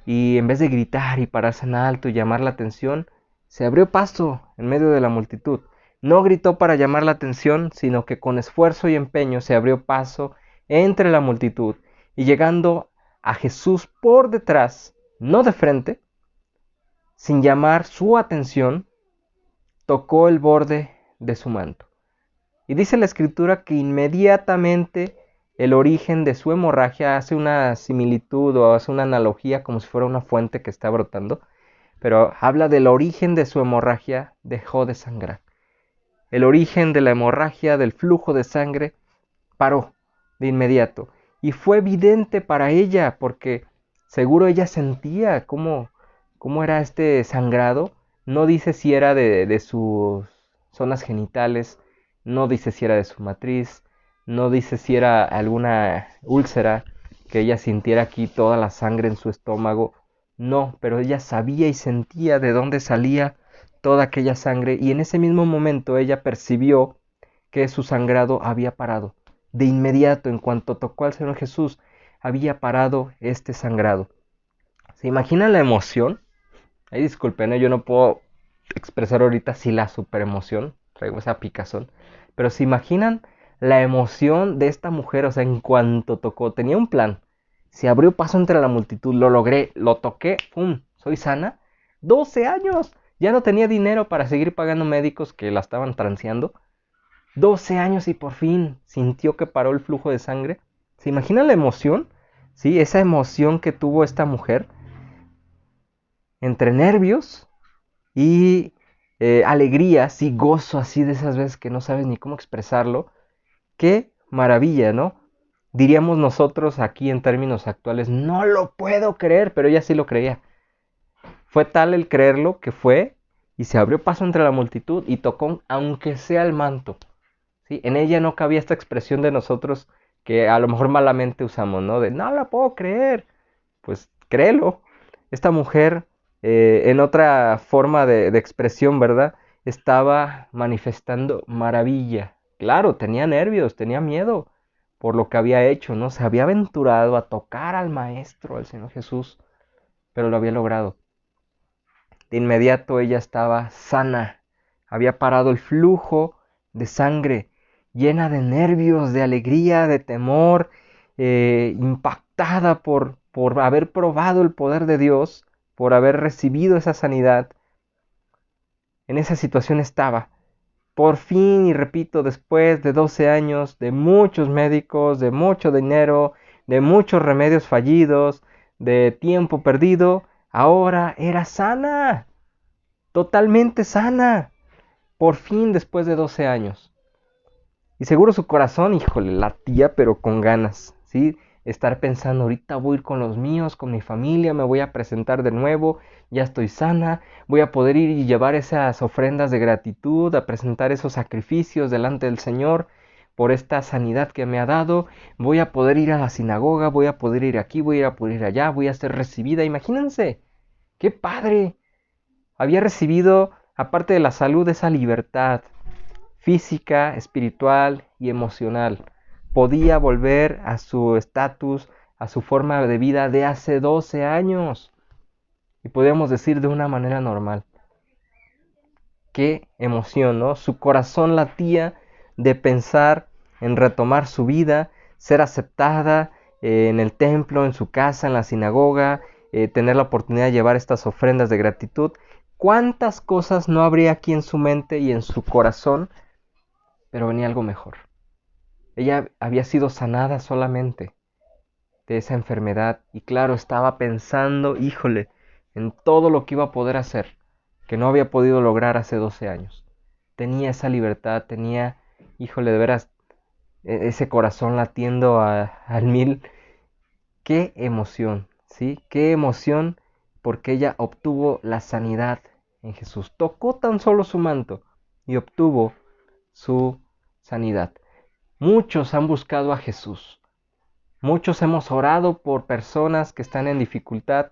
y en vez de gritar y pararse en alto y llamar la atención, se abrió paso en medio de la multitud. No gritó para llamar la atención, sino que con esfuerzo y empeño se abrió paso entre la multitud y llegando a Jesús por detrás, no de frente, sin llamar su atención, tocó el borde de su manto. Y dice la Escritura que inmediatamente el origen de su hemorragia, hace una similitud o hace una analogía como si fuera una fuente que está brotando, pero habla del origen de su hemorragia, dejó de sangrar. El origen de la hemorragia, del flujo de sangre, paró de inmediato. Y fue evidente para ella, porque seguro ella sentía cómo era este sangrado. No dice si era de sus zonas genitales, no dice si era de su matriz, no dice si era alguna úlcera, que ella sintiera aquí toda la sangre en su estómago. No, pero ella sabía y sentía de dónde salía toda aquella sangre, y en ese mismo momento ella percibió que su sangrado había parado. De inmediato, en cuanto tocó al Señor Jesús, había parado este sangrado. ¿Se imaginan la emoción? Ay, disculpen, yo no puedo expresar ahorita si la super emoción, traigo esa picazón, pero se imaginan la emoción de esta mujer, o sea, en cuanto tocó, tenía un plan, se abrió paso entre la multitud, lo logré, lo toqué, ¡pum!, soy sana. 12 años, ya no tenía dinero para seguir pagando médicos que la estaban transeando. 12 años y por fin sintió que paró el flujo de sangre. ¿Se imaginan la emoción? ¿Sí? Esa emoción que tuvo esta mujer entre nervios y alegría, sí, gozo, así de esas veces que no sabes ni cómo expresarlo. Qué maravilla, ¿no? Diríamos nosotros aquí en términos actuales, no lo puedo creer, pero ella sí lo creía. Fue tal el creerlo que fue y se abrió paso entre la multitud y tocó, aunque sea el manto. ¿Sí? En ella no cabía esta expresión de nosotros que a lo mejor malamente usamos, ¿no? De no la puedo creer. Pues créelo. Esta mujer, en otra forma de expresión, ¿verdad? Estaba manifestando maravilla. Claro, tenía nervios, tenía miedo por lo que había hecho, ¿no? Se había aventurado a tocar al Maestro, al Señor Jesús, pero lo había logrado. De inmediato ella estaba sana, había parado el flujo de sangre, llena de nervios, de alegría, de temor, impactada por haber probado el poder de Dios, por haber recibido esa sanidad. En esa situación estaba. Por fin, y repito, después de 12 años, de muchos médicos, de mucho dinero, de muchos remedios fallidos, de tiempo perdido, ahora era sana, totalmente sana, por fin después de 12 años. Y seguro su corazón, híjole, latía pero con ganas, ¿sí? Estar pensando, ahorita voy a ir con los míos, con mi familia, me voy a presentar de nuevo, ya estoy sana, voy a poder ir y llevar esas ofrendas de gratitud, a presentar esos sacrificios delante del Señor por esta sanidad que me ha dado, voy a poder ir a la sinagoga, voy a poder ir aquí, voy a poder ir allá, voy a ser recibida, imagínense, qué padre. Había recibido, aparte de la salud, esa libertad física, espiritual y emocional. Podía volver a su estatus, a su forma de vida de hace 12 años. Y podríamos decir de una manera normal. Qué emoción, ¿no? Su corazón latía de pensar en retomar su vida, ser aceptada en el templo, en su casa, en la sinagoga, tener la oportunidad de llevar estas ofrendas de gratitud. ¿Cuántas cosas no habría aquí en su mente y en su corazón? Pero venía algo mejor. Ella había sido sanada solamente de esa enfermedad y claro, estaba pensando, híjole, en todo lo que iba a poder hacer, que no había podido lograr hace 12 años. Tenía esa libertad, tenía, híjole, de veras, ese corazón latiendo al mil. Qué emoción, ¿sí? Qué emoción porque ella obtuvo la sanidad en Jesús. Tocó tan solo su manto y obtuvo su sanidad. Muchos han buscado a Jesús. Muchos hemos orado por personas que están en dificultad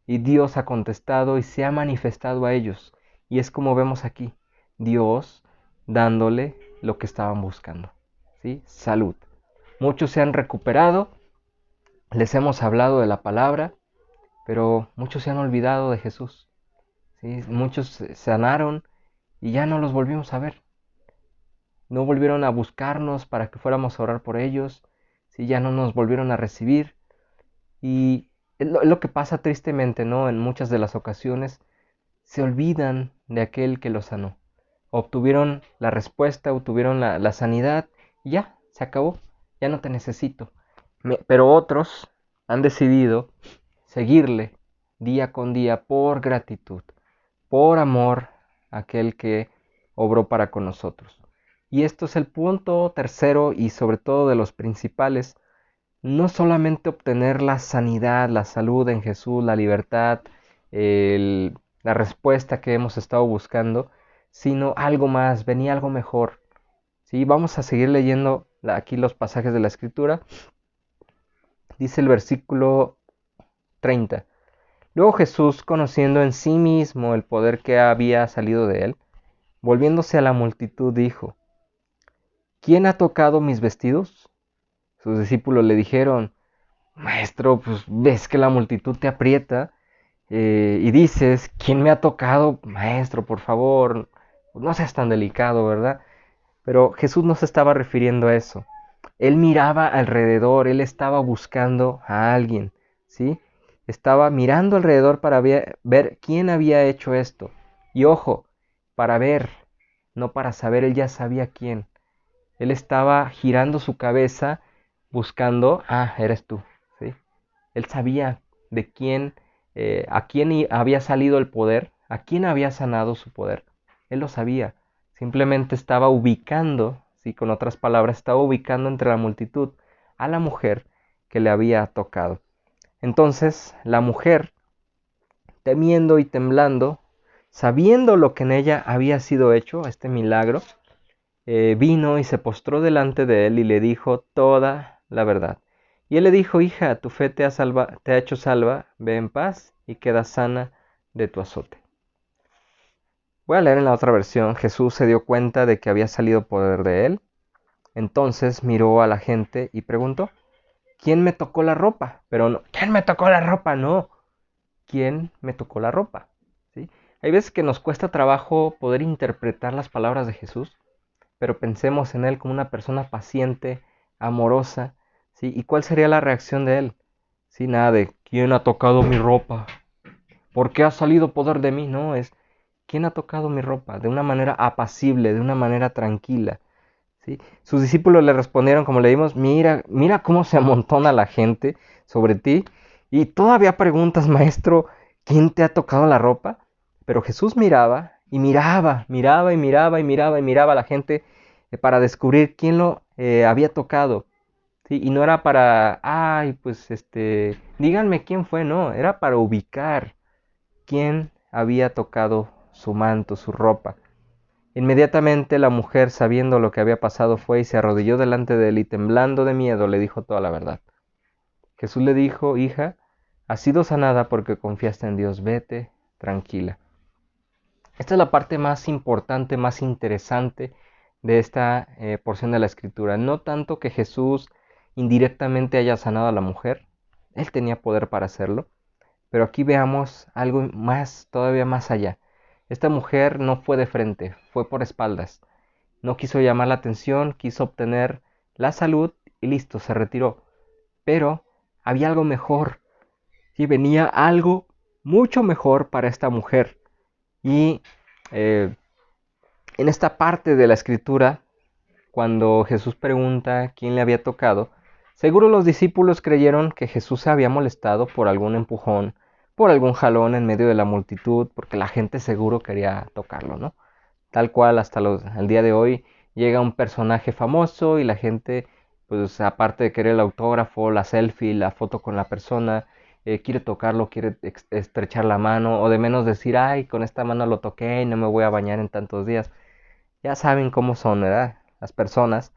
y Dios ha contestado y se ha manifestado a ellos. Y es como vemos aquí, Dios dándole lo que estaban buscando, ¿sí? Salud. Muchos se han recuperado, les hemos hablado de la palabra, pero muchos se han olvidado de Jesús, ¿sí? Muchos sanaron y ya no los volvimos a ver. No volvieron a buscarnos para que fuéramos a orar por ellos, si ya no nos volvieron a recibir. Y es lo que pasa tristemente, ¿no? En muchas de las ocasiones se olvidan de aquel que los sanó. Obtuvieron la respuesta, obtuvieron la sanidad y ya, se acabó. ya no te necesito. Pero otros han decidido seguirle día con día por gratitud, por amor a aquel que obró para con nosotros. Y esto es el punto tercero y sobre todo de los principales. No solamente obtener la sanidad, la salud en Jesús, la libertad, la respuesta que hemos estado buscando, sino algo más, venía algo mejor. ¿Sí? Vamos a seguir leyendo aquí los pasajes de la Escritura. Dice el versículo 30. Luego Jesús, conociendo en sí mismo el poder que había salido de él, volviéndose a la multitud, dijo: ¿Quién ha tocado mis vestidos? Sus discípulos le dijeron: Maestro, pues ves que la multitud te aprieta y dices: ¿quién me ha tocado? Maestro, por favor, no seas tan delicado, ¿verdad? Pero Jesús no se estaba refiriendo a eso. Él miraba alrededor, él estaba buscando a alguien, ¿sí? Estaba mirando alrededor para ver quién había hecho esto. Y ojo, para ver, no para saber, él ya sabía quién. Él estaba girando su cabeza buscando, eres tú, ¿sí? Él sabía de quién, a quién había salido el poder, a quién había sanado su poder. Él lo sabía. Simplemente estaba ubicando, ¿sí? Con otras palabras, estaba ubicando entre la multitud a la mujer que le había tocado. Entonces, la mujer, temiendo y temblando, sabiendo lo que en ella había sido hecho, este milagro, vino y se postró delante de él y le dijo toda la verdad. Y él le dijo: hija, tu fe te ha hecho salva, ve en paz y queda sana de tu azote. Voy a leer en la otra versión. Jesús se dio cuenta de que había salido poder de él. Entonces miró a la gente y preguntó: ¿quién me tocó la ropa? Pero no, ¿quién me tocó la ropa? No, ¿quién me tocó la ropa? ¿Sí? Hay veces que nos cuesta trabajo poder interpretar las palabras de Jesús, pero pensemos en él como una persona paciente, amorosa, ¿sí? ¿Y cuál sería la reacción de él? Sí, nada de ¿quién ha tocado mi ropa? ¿Por qué ha salido poder de mí? No, es ¿quién ha tocado mi ropa? De una manera apacible, de una manera tranquila, ¿sí? Sus discípulos le respondieron, como leímos: mira, mira cómo se amontona la gente sobre ti y todavía preguntas, maestro, ¿quién te ha tocado la ropa? Pero Jesús miraba y miraba, miraba y miraba y miraba y miraba a la gente para descubrir quién lo había tocado, ¿sí? Y no era para, pues díganme quién fue, no, era para ubicar quién había tocado su manto, su ropa. Inmediatamente la mujer, sabiendo lo que había pasado, fue y se arrodilló delante de él y temblando de miedo le dijo toda la verdad. Jesús le dijo: hija, has sido sanada porque confiaste en Dios, vete tranquila. Esta es la parte más importante, más interesante de esta porción de la Escritura. No tanto que Jesús indirectamente haya sanado a la mujer, él tenía poder para hacerlo, pero aquí veamos algo más, todavía más allá. Esta mujer no fue de frente, fue por espaldas. No quiso llamar la atención, quiso obtener la salud y listo, se retiró. Pero había algo mejor, y venía algo mucho mejor para esta mujer. Y en esta parte de la escritura, cuando Jesús pregunta quién le había tocado, seguro los discípulos creyeron que Jesús se había molestado por algún empujón, por algún jalón en medio de la multitud, porque la gente seguro quería tocarlo, ¿no? Tal cual hasta el día de hoy llega un personaje famoso y la gente, pues aparte de querer el autógrafo, la selfie, la foto con la persona, quiere tocarlo, quiere estrechar la mano, o de menos decir: ay, con esta mano lo toqué y no me voy a bañar en tantos días. Ya saben cómo son, ¿verdad? Las personas.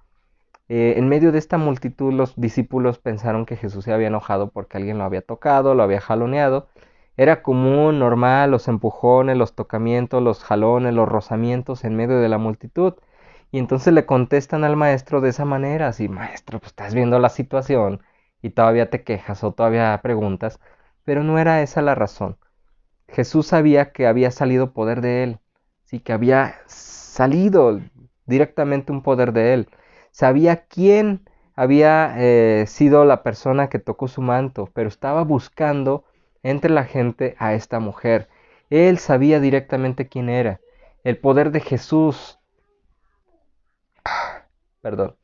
En medio de esta multitud, los discípulos pensaron que Jesús se había enojado porque alguien lo había tocado, lo había jaloneado. Era común, normal, los empujones, los tocamientos, los jalones, los rozamientos en medio de la multitud. Y entonces le contestan al maestro de esa manera: así, maestro, pues estás viendo la situación y todavía te quejas o todavía preguntas. Pero no era esa la razón. Jesús sabía que había salido poder de él, sí, que había salido directamente un poder de él. Sabía quién había sido la persona que tocó su manto, pero estaba buscando entre la gente a esta mujer. Él sabía directamente quién era. El poder de Jesús, perdón,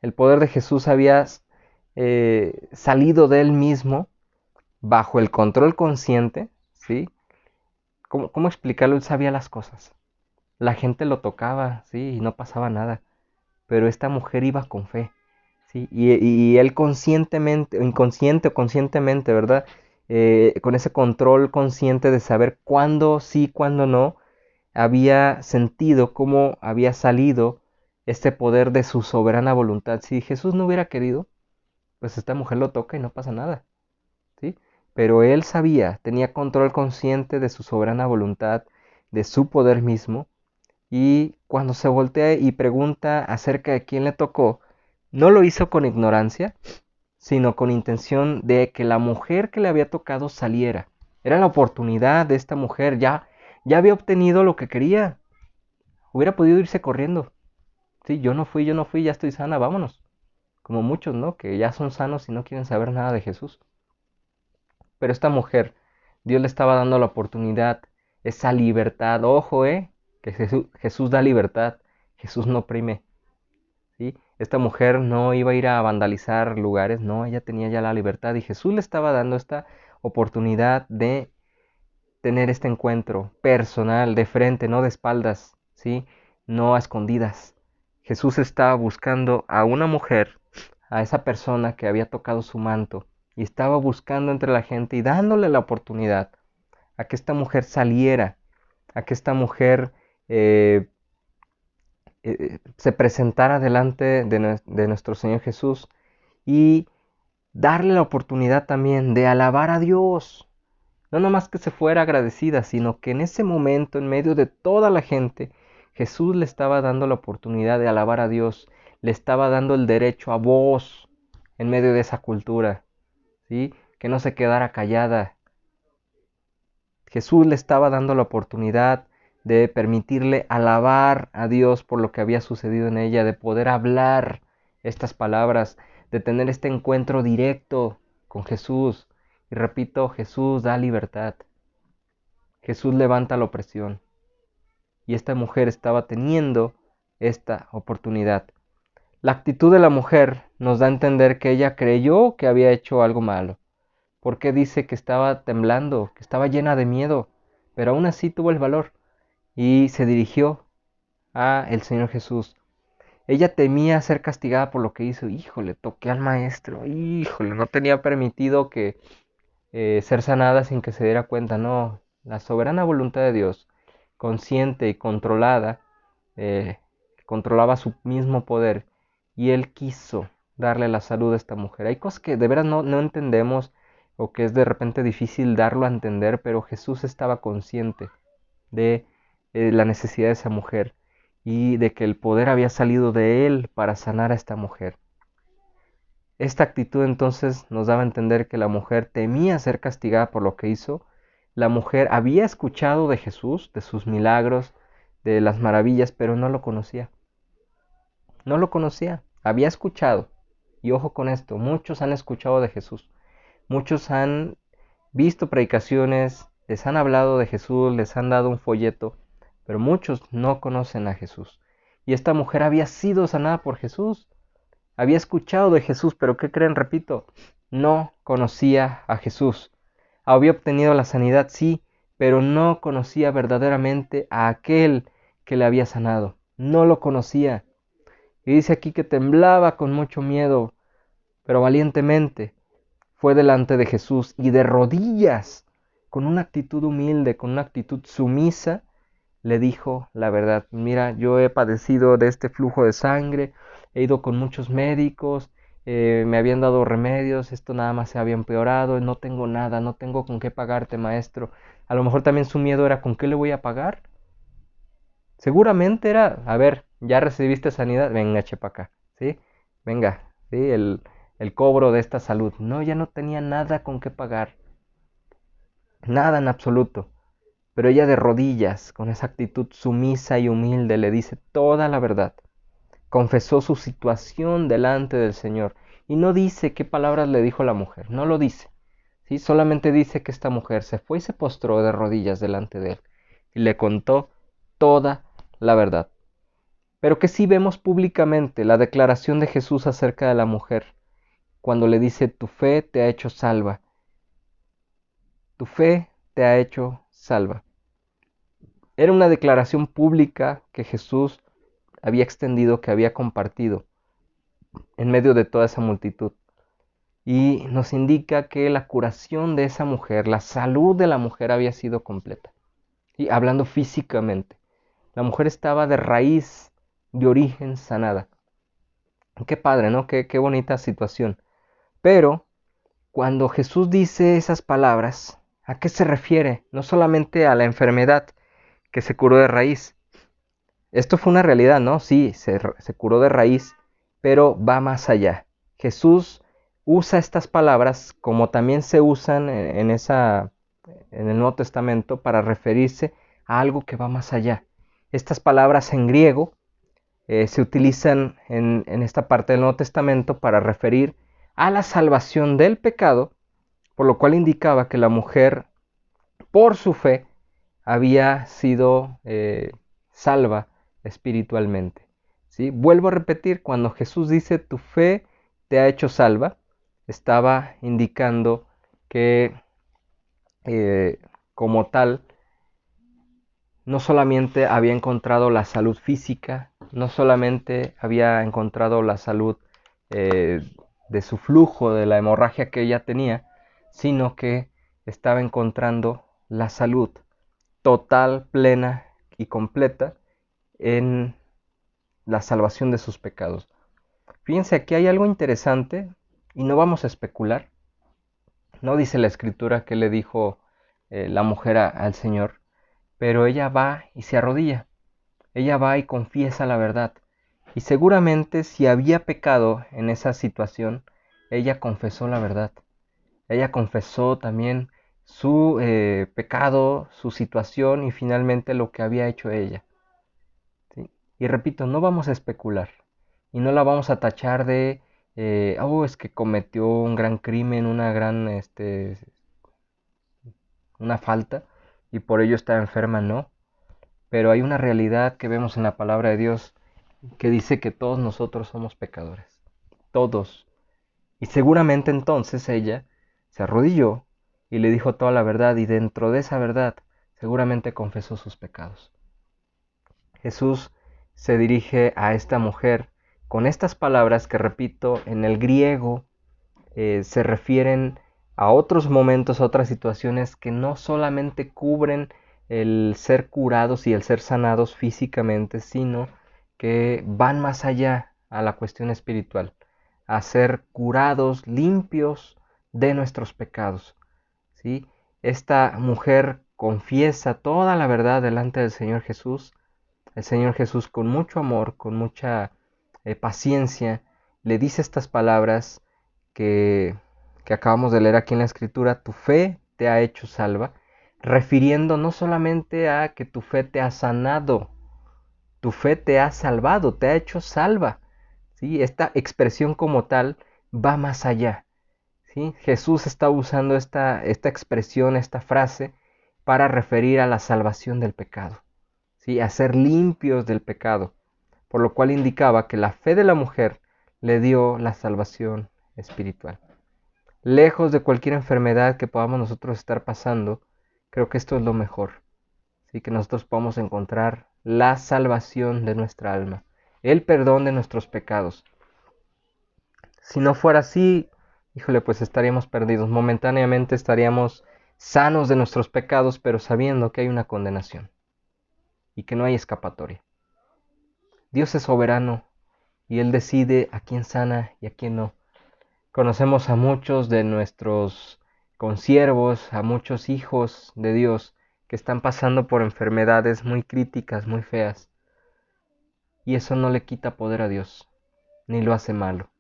El poder de Jesús había salido de él mismo bajo el control consciente, ¿sí? ¿Cómo explicarlo? Él sabía las cosas. La gente lo tocaba, ¿sí? Y no pasaba nada. Pero esta mujer iba con fe, ¿sí? Y él conscientemente, inconsciente o conscientemente, ¿verdad? Con ese control consciente de saber cuándo sí, cuándo no, había sentido cómo había salido este poder de su soberana voluntad. Si Jesús no hubiera querido, pues esta mujer lo toca y no pasa nada, ¿sí? Pero él sabía, tenía control consciente de su soberana voluntad, de su poder mismo, y cuando se voltea y pregunta acerca de quién le tocó, no lo hizo con ignorancia, sino con intención de que la mujer que le había tocado saliera. Era la oportunidad de esta mujer, ya había obtenido lo que quería. Hubiera podido irse corriendo. Sí, yo no fui, ya estoy sana, vámonos. Como muchos, ¿no? Que ya son sanos y no quieren saber nada de Jesús. Pero esta mujer, Dios le estaba dando la oportunidad, esa libertad. Ojo, que Jesús da libertad, Jesús no oprime. ¿Sí? Esta mujer no iba a ir a vandalizar lugares, no, ella tenía ya la libertad y Jesús le estaba dando esta oportunidad de tener este encuentro personal, de frente, no de espaldas, ¿sí? No a escondidas. Jesús estaba buscando a una mujer, a esa persona que había tocado su manto, y estaba buscando entre la gente y dándole la oportunidad a que esta mujer saliera, a que esta mujer se presentara delante de nuestro Señor Jesús y darle la oportunidad también de alabar a Dios. No nomás que se fuera agradecida, sino que en ese momento, en medio de toda la gente, Jesús le estaba dando la oportunidad de alabar a Dios, le estaba dando el derecho a voz en medio de esa cultura, ¿sí? Que no se quedara callada. Jesús le estaba dando la oportunidad de permitirle alabar a Dios por lo que había sucedido en ella, de poder hablar estas palabras, de tener este encuentro directo con Jesús. Y repito, Jesús da libertad. Jesús levanta la opresión. Y esta mujer estaba teniendo esta oportunidad. La actitud de la mujer nos da a entender que ella creyó que había hecho algo malo. Porque dice que estaba temblando, que estaba llena de miedo, pero aún así tuvo el valor y se dirigió a el Señor Jesús. Ella temía ser castigada por lo que hizo. Híjole, toqué al maestro. Híjole, no tenía permitido que ser sanada sin que se diera cuenta. No, la soberana voluntad de Dios, consciente y controlada, eh, controlaba su mismo poder y Él quiso darle la salud a esta mujer. Hay cosas que de veras no entendemos o que es de repente difícil darlo a entender, pero Jesús estaba consciente de la necesidad de esa mujer y de que el poder había salido de Él para sanar a esta mujer. Esta actitud entonces nos daba a entender que la mujer temía ser castigada por lo que hizo. La mujer había escuchado de Jesús, de sus milagros, de las maravillas, pero no lo conocía. No lo conocía, había escuchado. Y ojo con esto, muchos han escuchado de Jesús. Muchos han visto predicaciones, les han hablado de Jesús, les han dado un folleto, pero muchos no conocen a Jesús. Y esta mujer había sido sanada por Jesús. Había escuchado de Jesús, pero ¿qué creen? Repito, no conocía a Jesús. Había obtenido la sanidad, sí, pero no conocía verdaderamente a aquel que le había sanado. No lo conocía. Y dice aquí que temblaba con mucho miedo, pero valientemente fue delante de Jesús y de rodillas, con una actitud humilde, con una actitud sumisa, le dijo la verdad. Mira, yo he padecido de este flujo de sangre, he ido con muchos médicos, me habían dado remedios, esto nada más se había empeorado, no tengo nada, no tengo con qué pagarte, maestro. A lo mejor también su miedo era, ¿con qué le voy a pagar? Seguramente era, a ver, ya recibiste sanidad, venga, chepa acá, ¿sí? Venga, ¿sí? El cobro de esta salud. No, ya no tenía nada con qué pagar, nada en absoluto. Pero ella de rodillas, con esa actitud sumisa y humilde, le dice toda la verdad. Confesó su situación delante del Señor. Y no dice qué palabras le dijo la mujer, no lo dice. ¿Sí? Solamente dice que esta mujer se fue y se postró de rodillas delante de él. Y le contó toda la verdad. pero que sí vemos públicamente la declaración de Jesús acerca de la mujer, cuando le dice, tu fe te ha hecho salva, tu fe te ha hecho salva. Era una declaración pública que Jesús había extendido, que había compartido en medio de toda esa multitud. Y nos indica que la curación de esa mujer, la salud de la mujer había sido completa. Y hablando físicamente, la mujer estaba de raíz, de origen sanada. Qué padre, ¿no? Qué bonita situación. Pero cuando Jesús dice esas palabras, ¿a qué se refiere? No solamente a la enfermedad que se curó de raíz. Esto fue una realidad, ¿no? Sí, se curó de raíz, pero va más allá. Jesús usa estas palabras como también se usan en el Nuevo Testamento para referirse a algo que va más allá. Estas palabras en griego se utilizan en esta parte del Nuevo Testamento para referir a la salvación del pecado, por lo cual indicaba que la mujer, por su fe, había sido salva espiritualmente. ¿Sí? Vuelvo a repetir, cuando Jesús dice tu fe te ha hecho salva, estaba indicando que como tal, no solamente había encontrado la salud física, no solamente había encontrado la salud eh, de su flujo, de la hemorragia que ella tenía, sino que estaba encontrando la salud total, plena y completa en la salvación de sus pecados. Fíjense, aquí hay algo interesante y no vamos a especular. No dice la escritura que le dijo la mujer al Señor, pero ella va y se arrodilla. Ella va y confiesa la verdad. Y seguramente si había pecado en esa situación, ella confesó la verdad. Ella confesó también su pecado, su situación y finalmente lo que había hecho ella. ¿Sí? Y repito, no vamos a especular y no la vamos a tachar de, es que cometió un gran crimen, una falta y por ello está enferma, no. Pero hay una realidad que vemos en la palabra de Dios que dice que todos nosotros somos pecadores. Todos. Y seguramente entonces ella se arrodilló y le dijo toda la verdad y dentro de esa verdad seguramente confesó sus pecados. Jesús se dirige a esta mujer con estas palabras que repito en el griego se refieren a otros momentos, a otras situaciones que no solamente cubren el ser curados y el ser sanados físicamente, sino que van más allá a la cuestión espiritual, a ser curados, limpios de nuestros pecados. ¿Sí? Esta mujer confiesa toda la verdad delante del Señor Jesús. El Señor Jesús con mucho amor, con mucha paciencia, le dice estas palabras que, que acabamos de leer aquí en la Escritura, tu fe te ha hecho salva, refiriendo no solamente a que tu fe te ha sanado, tu fe te ha salvado, te ha hecho salva. ¿Sí? Esta expresión como tal va más allá. ¿Sí? Jesús está usando esta expresión, esta frase, para referir a la salvación del pecado, ¿sí? A ser limpios del pecado, por lo cual indicaba que la fe de la mujer le dio la salvación espiritual. Lejos de cualquier enfermedad que podamos nosotros estar pasando, creo que esto es lo mejor, ¿sí? Que nosotros podamos encontrar la salvación de nuestra alma, el perdón de nuestros pecados. Si no fuera así, híjole, pues estaríamos perdidos. Momentáneamente estaríamos sanos de nuestros pecados, pero sabiendo que hay una condenación y que no hay escapatoria. Dios es soberano y Él decide a quién sana y a quién no. Conocemos a muchos de nuestros consiervos, a muchos hijos de Dios que están pasando por enfermedades muy críticas, muy feas. Y eso no le quita poder a Dios, ni lo hace malo.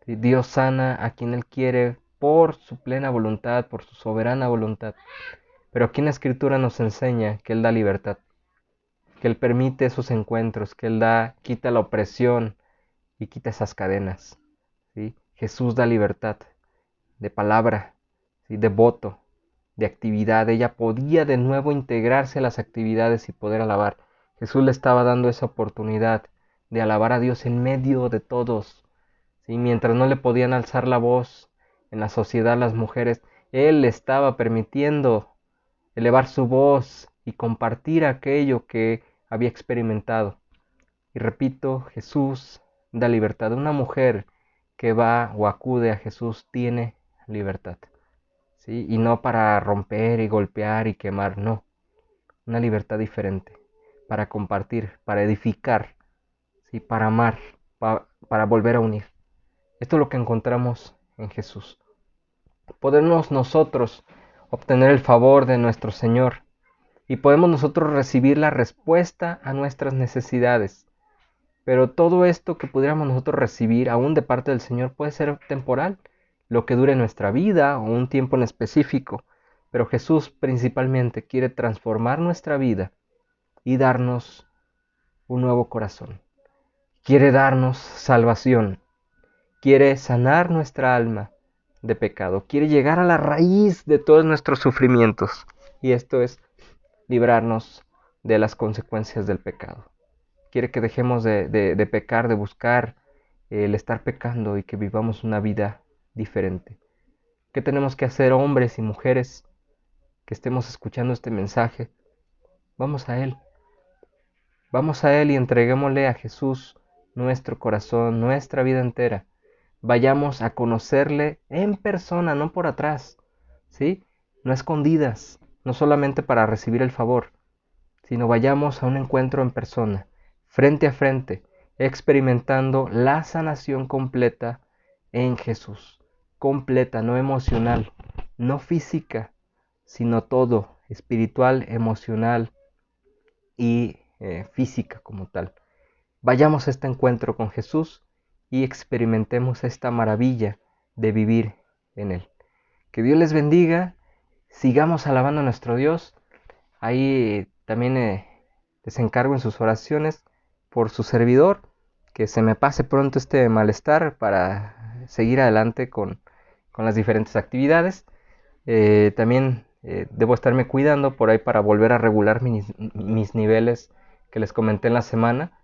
Dios sana a quien Él quiere por su plena voluntad, por su soberana voluntad. Pero aquí en la Escritura nos enseña que Él da libertad, que Él permite esos encuentros, que Él quita la opresión y quita esas cadenas. ¿Sí? Jesús da libertad de palabra, ¿sí? De voto, de actividad. Ella podía de nuevo integrarse a las actividades y poder alabar. Jesús le estaba dando esa oportunidad de alabar a Dios en medio de todos. ¿Sí? Mientras no le podían alzar la voz en la sociedad las mujeres, Él estaba permitiendo elevar su voz y compartir aquello que había experimentado. Y repito, Jesús da libertad. Una mujer que va o acude a Jesús tiene libertad. ¿Sí? Y no para romper y golpear y quemar, no. Una libertad diferente, para compartir, para edificar, ¿sí? Para amar, para volver a unir. Esto es lo que encontramos en Jesús. Podemos nosotros obtener el favor de nuestro Señor y podemos nosotros recibir la respuesta a nuestras necesidades. Pero todo esto que pudiéramos nosotros recibir aún de parte del Señor puede ser temporal, lo que dure nuestra vida o un tiempo en específico. Pero Jesús principalmente quiere transformar nuestra vida y darnos un nuevo corazón. Quiere darnos salvación. Quiere sanar nuestra alma de pecado. Quiere llegar a la raíz de todos nuestros sufrimientos. Y esto es librarnos de las consecuencias del pecado. Quiere que dejemos de pecar, de buscar el estar pecando y que vivamos una vida diferente. ¿Qué tenemos que hacer, hombres y mujeres que estemos escuchando este mensaje? Vamos a Él. Vamos a Él y entreguémosle a Jesús nuestro corazón, nuestra vida entera. Vayamos a conocerle en persona, no por atrás, ¿sí? No escondidas, no solamente para recibir el favor, sino vayamos a un encuentro en persona, frente a frente, experimentando la sanación completa en Jesús. Completa, no emocional, no física, sino todo, espiritual, emocional y física como tal. Vayamos a este encuentro con Jesús y experimentemos esta maravilla de vivir en Él. Que Dios les bendiga, sigamos alabando a nuestro Dios. Ahí también les encargo en sus oraciones por su servidor, que se me pase pronto este malestar para seguir adelante con las diferentes actividades. También debo estarme cuidando por ahí para volver a regular mis niveles que les comenté en la semana.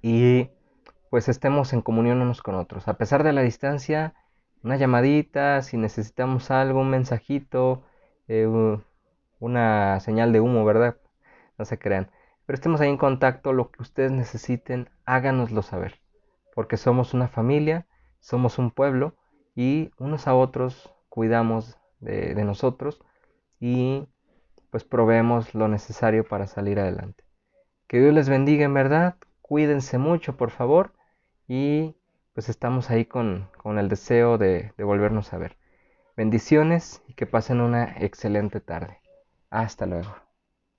Y pues estemos en comunión unos con otros. A pesar de la distancia, una llamadita, si necesitamos algo, un mensajito, una señal de humo, ¿verdad? No se crean. Pero estemos ahí en contacto, lo que ustedes necesiten, háganoslo saber. Porque somos una familia, somos un pueblo y unos a otros cuidamos de nosotros y pues proveemos lo necesario para salir adelante. Que Dios les bendiga en verdad, cuídense mucho por favor y pues estamos ahí con el deseo de volvernos a ver. Bendiciones y que pasen una excelente tarde. Hasta luego.